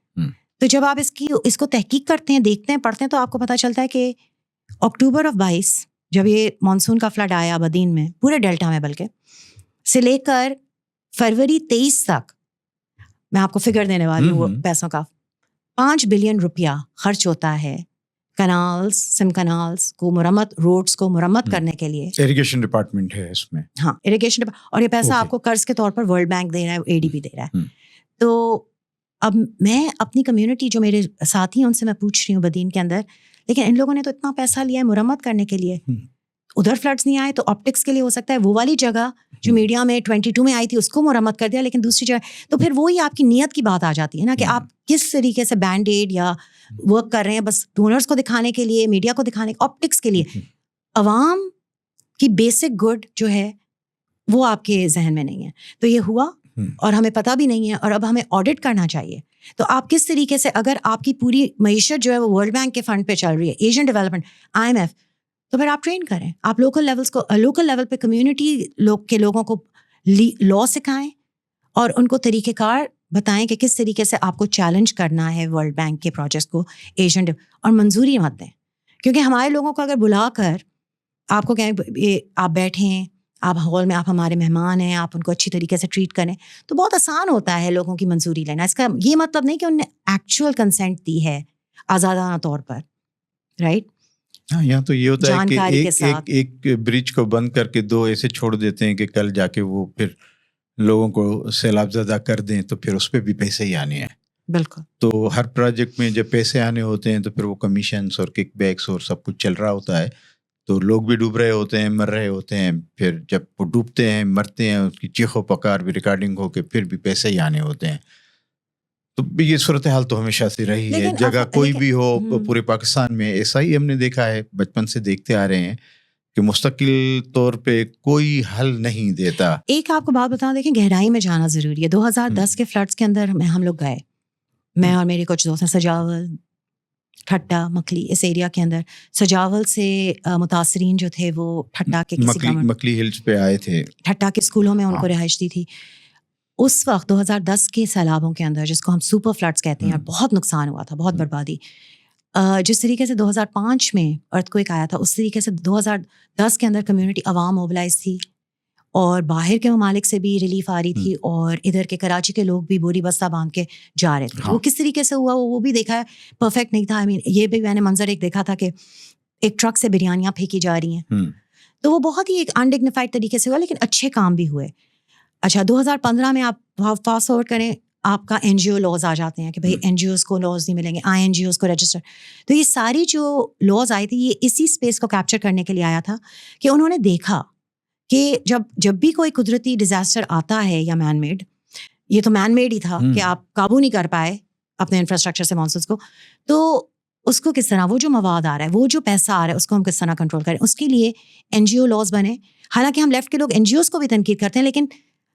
تو جب آپ اس کو تحقیق کرتے ہیں, دیکھتے ہیں, پڑھتے ہیں, تو آپ کو پتہ چلتا ہے کہ اکتوبر 22 جب یہ مانسون کا فلڈ آیا بدین میں, پورے ڈیلٹا میں بلکہ, سے لے کر فروری 23 تک, میں آپ کو فگر دینے والی ہوں وہ پیسوں کا, 5 بلین روپیہ خرچ ہوتا ہے کنالز, سم کنالز کو مرمت, روڈز کو مرمت کرنے کے لیے. اریگیشن ڈپارٹمنٹ ہے اس میں. ہاں, اریگیشن, اور یہ پیسہ آپ کو قرض کے طور پر ورلڈ بینک دے رہا ہے, ADB دے رہا ہے. تو اب میں اپنی کمیونٹی جو میرے ساتھی ہیں ان سے میں پوچھ رہی ہوں بدین کے اندر, لیکن ان لوگوں نے تو اتنا پیسہ لیا ہے مرمت کرنے کے لیے, ادھر فلڈس نہیں آئے, تو آپٹکس کے لیے ہو سکتا ہے وہ والی جگہ جو میڈیا میں 22 میں آئی تھی اس کو مرمت کر دیا, لیکن دوسری جگہ, تو پھر وہی آپ کی نیت کی بات آ جاتی ہے نا کہ آپ کس طریقے سے بینڈ ایڈ یا ورک کر رہے ہیں بس ڈونرس کو دکھانے کے لیے, میڈیا کو دکھانے, آپٹکس کے لیے. عوام کی بیسک گڈ جو ہے وہ آپ کے ذہن میں نہیں ہے. تو یہ ہوا اور ہمیں پتہ بھی نہیں ہے, اور اب ہمیں آڈٹ کرنا چاہیے. تو آپ کس طریقے سے, اگر آپ کی پوری معیشت جو ہے وہ ورلڈ بینک کے فنڈ پہ چل رہی ہے, ایشین ڈیولپمنٹ, IMF, تو پھر آپ ٹرین کریں, آپ لوکل لیول پہ کمیونٹی کے لوگوں کو لا سکھائیں اور ان کو طریقہ کار بتائیں کہ کس طریقے سے آپ کو چیلنج کرنا ہے ورلڈ بینک کے پروجیکٹس کو, ایشین, اور منظوری مت دیں. کیونکہ ہمارے لوگوں کو اگر بلا کر آپ کو کہیں آپ بیٹھیں, آپ ہال میں, آپ ہمارے مہمان ہیں, آپ ان کو اچھی طریقے سے ٹریٹ کریں, تو بہت آسان ہوتا ہے لوگوں کی منظوری لینا. اس کا یہ مطلب نہیں کہ انہوں نے ایکچوئل کنسنٹ دی ہے آزادانہ طور پر, رائٹ. ہاں, یہاں تو یہ ہوتا ہے کہ ایک برج کو بند کر کے 2 ایسے چھوڑ دیتے ہیں کہ کل جا کے وہ پھر لوگوں کو سیلاب زدہ کر دیں, تو پھر اس پہ بھی پیسے ہی آنے ہیں. بالکل. تو ہر پروجیکٹ میں جب پیسے آنے ہوتے ہیں تو پھر وہ کمیشنز اور کک بیکس اور سب کچھ چل رہا ہوتا ہے, تو لوگ بھی ڈوب رہے ہوتے ہیں, مر رہے ہوتے ہیں. پھر جب وہ ڈوبتے ہیں, مرتے ہیں, اس کی چیخ و پکار بھی ریکارڈنگ ہو کے پھر بھی پیسے ہی آنے ہوتے ہیں. تو یہ صورتحال تو ہمیشہ سے رہی ہے, جگہ کوئی بھی ہو پورے پاکستان میں ایسا ہی ہم نے دیکھا ہے, بچپن سے دیکھتے آ رہے ہیں کہ مستقل طور پہ کوئی حل نہیں دیتا. ایک آپ کو بات بتاؤں, دیکھیں گہرائی میں جانا ضروری ہے. 2010 کے فلڈس کے اندر ہم لوگ گئے, میں اور میرے کچھ دوست ہیں, سجاول, ٹھٹا, مکلی, اس ایریا کے اندر. سجاول سے متاثرین جو تھے وہ ٹھٹا کے مکلی ہلز پہ آئے تھے, ٹھٹا کے اسکولوں میں ان کو رہائش دی تھی. اس وقت 2010 کے سیلابوں کے اندر, جس کو ہم سپر فلڈس کہتے ہیں, بہت نقصان ہوا تھا, بہت بربادی. جس طریقے سے 2005 میں ارتھ کوئک آیا تھا, اس طریقے سے 2010 کے اندر کمیونٹی عوام موبلائز تھی, اور باہر کے ممالک سے بھی ریلیف آ رہی تھی اور ادھر کے کراچی کے لوگ بھی بوری بستہ باندھ کے جا رہے تھے. وہ کس طریقے سے ہوا وہ بھی دیکھا ہے, پرفیکٹ نہیں تھا. یہ بھی میں نے منظر ایک دیکھا تھا کہ ایک ٹرک سے بریانیاں پھینکی جا رہی ہیں, تو وہ بہت ہی ایک انڈگنیفائڈ طریقے سے ہوا, لیکن اچھے کام بھی ہوئے. اچھا 2015 میں آپ فاسٹ فارورڈ کریں, آپ کا این جی او لاز آ جاتے ہیں کہ بھائی این جی اوز کو لاز نہیں ملیں گے, آئی این جی اوز کو رجسٹر. تو یہ ساری جو لاز آئی تھی یہ اسی اسپیس کو کیپچر کرنے کے لیے آیا تھا کہ انہوں نے دیکھا کہ جب بھی کوئی قدرتی ڈیزاسٹر آتا ہے یا مین میڈ, یہ تو مین میڈ ہی تھا کہ آپ قابو نہیں کر پائے اپنے انفراسٹرکچر سے مانسونز کو, تو اس کو کس طرح, وہ جو مواد آ رہا ہے, وہ جو پیسہ آ رہا ہے, اس کو ہم کس طرح کنٹرول کریں. اس کے لیے این جی او لاز بنے. حالانکہ ہم لیفٹ کے لوگ این جی اوز کو بھی تنقید کرتے ہیں, لیکن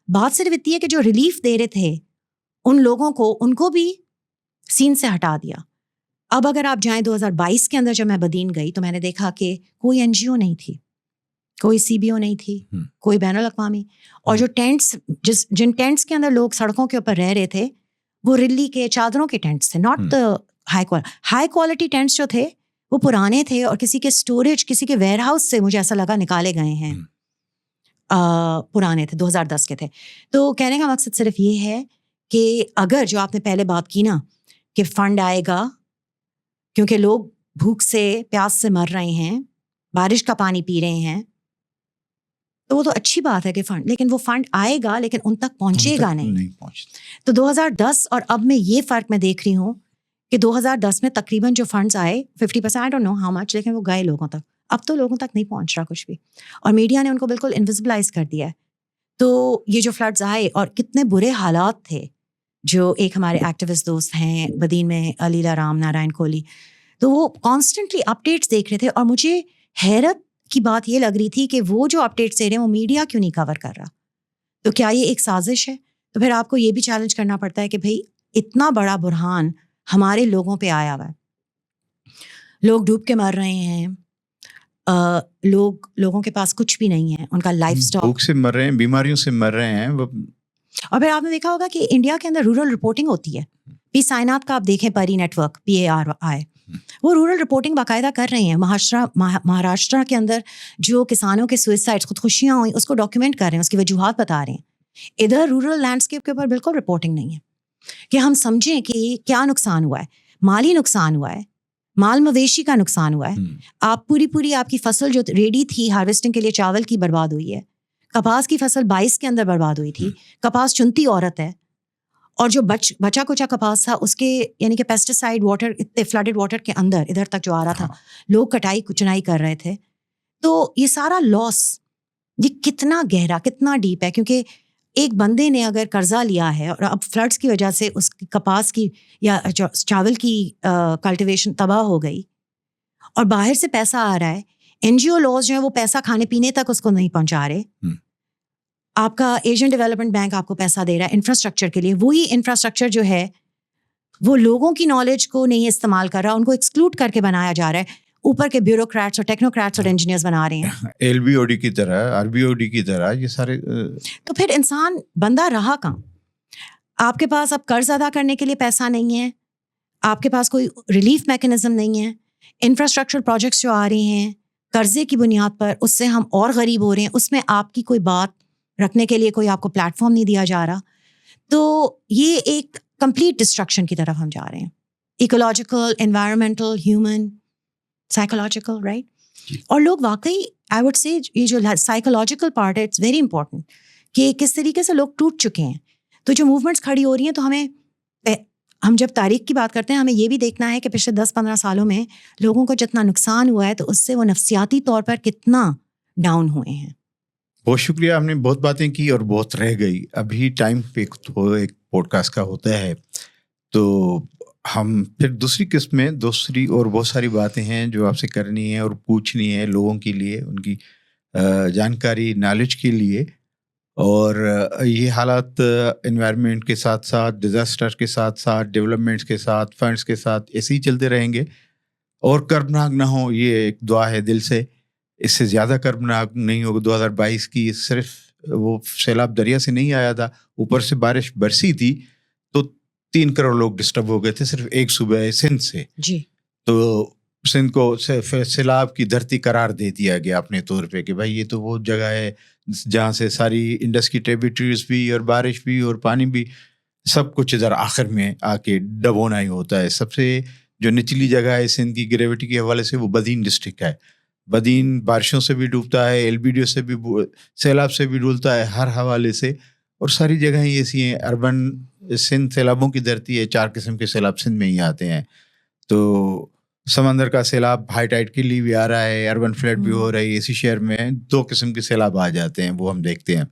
بات صرف اتنی ہے کہ جو ریلیف دے رہے تھے ان لوگوں کو, ان کو بھی سین سے ہٹا دیا. اب اگر آپ جائیں 2022 کے اندر جب میں بدین گئی تو میں نے دیکھا کہ کوئی این جی او نہیں تھی, کوئی سی بی او نہیں تھی, کوئی بین الاقوامی. اور جو ٹینٹس, جن ٹینٹس کے اندر لوگ سڑکوں کے اوپر رہ رہے تھے وہ رلی کے چادروں کے ٹینٹس تھے, ناٹ ہائی کوالٹی ٹینٹس جو تھے وہ پرانے تھے اور کسی کے اسٹوریج, کسی کے ویئر ہاؤس سے مجھے ایسا لگا نکالے گئے ہیں, پرانے تھے, 2010 کے تھے. تو کہنے کا مقصد صرف یہ ہے کہ اگر جو آپ نے پہلے بات کی نا کہ فنڈ آئے گا کیونکہ لوگ بھوک سے پیاس سے مر رہے ہیں, بارش کا پانی پی رہے ہیں, تو وہ تو اچھی بات ہے کہ فنڈ, لیکن وہ فنڈ آئے گا لیکن ان تک پہنچے گا نہیں. تو 2010 اور اب میں یہ فرق میں دیکھ رہی ہوں کہ 2010 میں تقریباً جو فنڈز آئے 50%, I don't know how much, لیکن وہ گئے لوگوں تک. اب تو لوگوں تک نہیں پہنچ رہا کچھ بھی, اور میڈیا نے ان کو بالکل انویزبلائز کر دیا ہے. تو یہ جو فلڈز آئے اور کتنے برے حالات تھے, جو ایک ہمارے ایکٹیوسٹ دوست ہیں بدین میں, علیلا رام نارائن کوہلی, تو وہ کانسٹنٹلی اپڈیٹس دیکھ رہے تھے. اور مجھے حیرت کی بات یہ لگ رہی تھی کہ وہ جو اپڈیٹس دے رہے ہیں وہ میڈیا کیوں نہیں کور کر رہا. تو کیا یہ ایک سازش ہے؟ تو پھر آپ کو یہ بھی چیلنج کرنا پڑتا ہے کہ بھائی اتنا بڑا بحران ہمارے لوگوں پہ آیا ہوا ہے, لوگ ڈوب کے مر رہے ہیں, لوگوں کے پاس کچھ بھی نہیں ہے, ان کا لائف اسٹاک, بھوک سے مر رہے ہیں, بیماریوں سے مر رہے ہیں. اور پھر آپ نے دیکھا ہوگا کہ انڈیا کے اندر رورل رپورٹنگ ہوتی ہے. پی سائنات کا آپ دیکھیں, پری نیٹ ورک, PARI, وہ رورل رپورٹنگ باقاعدہ کر رہے ہیں. مہاراشٹرا کے اندر جو کسانوں کے سوئسائڈ, خودکشیاں ہوئیں, اس کو ڈاکیومنٹ کر رہے ہیں, اس کی وجوہات بتا رہے ہیں. ادھر رورل لینڈسکیپ کے اوپر بالکل رپورٹنگ نہیں ہے کہ ہم سمجھیں کہ کیا نقصان ہوا ہے. مالی نقصان ہوا ہے, مال مویشی کا نقصان ہوا ہے. آپ پوری آپ کی فصل جو ریڈی تھی ہارویسٹنگ کے لیے چاول کی, برباد ہوئی ہے. کپاس کی فصل 22 کے اندر برباد ہوئی تھی. کپاس چنتی عورت ہے, اور جو بچا کچا کپاس تھا اس کے یعنی کہ پیسٹیسائڈ واٹر, اتنے فلڈڈ واٹر کے اندر ادھر تک جو آ رہا تھا, لوگ کٹائی چنائی کر رہے تھے. تو یہ سارا لاس یہ کتنا گہرا, کتنا ڈیپ ہے, کیونکہ ایک بندے نے اگر قرضہ لیا ہے اور اب فلڈس کی وجہ سے اس کپاس کی یا چاول کی کلٹیویشن تباہ ہو گئی, اور باہر سے پیسہ آ رہا ہے. این جی او لاز جو ہے وہ پیسہ کھانے پینے تک اس کو نہیں پہنچا رہے. آپ کا ایشین ڈیولپمنٹ بینک آپ کو پیسہ دے رہا ہے انفراسٹرکچر کے لیے, وہی انفراسٹرکچر جو ہے وہ لوگوں کی نالج کو نہیں استعمال کر رہا, ان کو ایکسکلوڈ کر کے بنایا جا رہا ہے. اوپر کے بیوروکریٹس اور ٹیکنوکریٹس اور انجینئرز بنا رہے ہیں, LBOD کی طرح, RBOD کی طرح, یہ سارے. تو پھر انسان بندہ رہا کہاں؟ آپ کے پاس اب قرض ادا کرنے کے لیے پیسہ نہیں ہے, آپ کے پاس کوئی ریلیف میکینزم نہیں ہے. انفراسٹرکچر پروجیکٹس جو آ رہے ہیں قرضے کی بنیاد پر, اس سے ہم اور غریب ہو رہے ہیں, اس میں آپ کی کوئی بات رکھنے کے لیے کوئی آپ کو پلیٹ فارم نہیں دیا جا رہا. تو یہ ایک کمپلیٹ ڈسٹرکشن کی طرف ہم جا رہے ہیں, ecological, environmental, human, psychological, right. اور لوگ واقعی آئی وڈ سے یہ جو سائیکولوجیکل پارٹ ہے اٹس ویری امپورٹنٹ کہ کس طریقے سے لوگ ٹوٹ چکے ہیں. تو جو موومنٹس کھڑی ہو رہی ہیں, تو ہم جب تاریخ کی بات کرتے ہیں ہمیں یہ بھی دیکھنا ہے کہ پچھلے 10-15 سالوں میں لوگوں کو جتنا نقصان ہوا ہے تو اس سے وہ نفسیاتی طور پر کتنا ڈاؤن ہوئے ہیں. بہت شکریہ, آپ نے بہت باتیں کی اور بہت رہ گئی. ابھی ٹائم پہ ایک پوڈ کاسٹ کا ہوتا ہے, تو ہم پھر دوسری قسم میں دوسری اور بہت ساری باتیں ہیں جو آپ سے کرنی ہے اور پوچھنی ہے لوگوں کے لیے, ان کی جانکاری, نالج کے لیے. اور یہ حالات انوائرمنٹ کے ساتھ ساتھ, ڈیزاسٹر کے ساتھ ساتھ, ڈیولپمنٹس کے ساتھ, فنڈس کے ساتھ ایسے ہی چلتے رہیں گے. اور کربناک نہ ہو, یہ ایک دعا ہے دل سے. اس سے زیادہ کربناک نہیں ہوگا. 2022 کی صرف وہ سیلاب دریا سے نہیں آیا تھا, اوپر سے بارش برسی تھی تو 3 کروڑ لوگ ڈسٹرب ہو گئے تھے صرف ایک صوبہ سندھ سے. جی. تو سندھ کو سیلاب کی دھرتی قرار دے دیا گیا اپنے طور پہ کہ بھائی یہ تو وہ جگہ ہے جہاں سے ساری انڈس کی ٹریبیوٹریز بھی اور بارش بھی اور پانی بھی سب کچھ ادھر آخر میں آ کے ڈبونا ہی ہوتا ہے. سب سے جو نچلی جگہ ہے سندھ کی گریویٹی کے حوالے سے وہ بدین ڈسٹرکٹ ہے. بدین بارشوں سے بھی ڈوبتا ہے, LBDO سے بھی, سیلاب سے بھی ڈولتا ہے, ہر حوالے سے. اور ساری جگہیں ایسی ہیں. اربن سندھ سیلابوں کی دھرتی ہے, 4 قسم کے سیلاب سندھ میں ہی آتے ہیں. تو سمندر کا سیلاب ہائی ٹائڈ کے لیے بھی آ رہا ہے, اربن فلڈ بھی ہو رہی ہے. اسی شہر میں 2 قسم کے سیلاب آ جاتے ہیں, وہ ہم دیکھتے ہیں.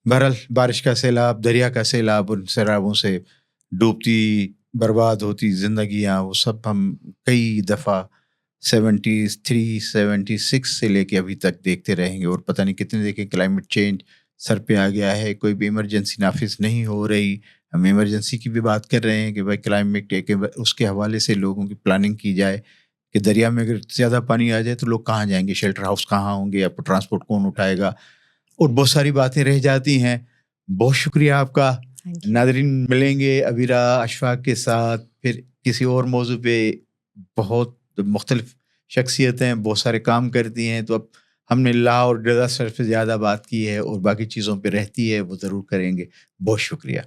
بہرحال بارش کا سیلاب, دریا کا سیلاب, ان سیلابوں سے ڈوبتی برباد ہوتی زندگیاں, وہ سب ہم کئی دفعہ 73 76 سے لے کے ابھی تک دیکھتے رہیں گے. اور پتہ نہیں کتنے دیکھیں کلائمیٹ چینج سر پہ آ گیا ہے, کوئی بھی ایمرجنسی نافذ نہیں ہو رہی. ہم ایمرجنسی کی بھی بات کر رہے ہیں کہ بھائی کلائمیٹ اس کے حوالے سے لوگوں کی پلاننگ کی جائے کہ دریا میں اگر زیادہ پانی آ جائے تو لوگ کہاں جائیں گے, شیلٹر ہاؤس کہاں ہوں گے, آپ کو ٹرانسپورٹ کون اٹھائے گا, اور بہت ساری باتیں رہ جاتی ہیں. بہت شکریہ آپ کا. ناظرین ملیں گے ابیرہ اشفاق کے ساتھ پھر کسی اور موضوع پہ. بہت مختلف شخصیتیں بہت سارے کام کرتی ہیں, تو اب ہم نے لا اور ڈیزاسٹر پہ زیادہ بات کی ہے, اور باقی چیزوں پہ رہتی ہے وہ ضرور کریں گے. بہت شکریہ.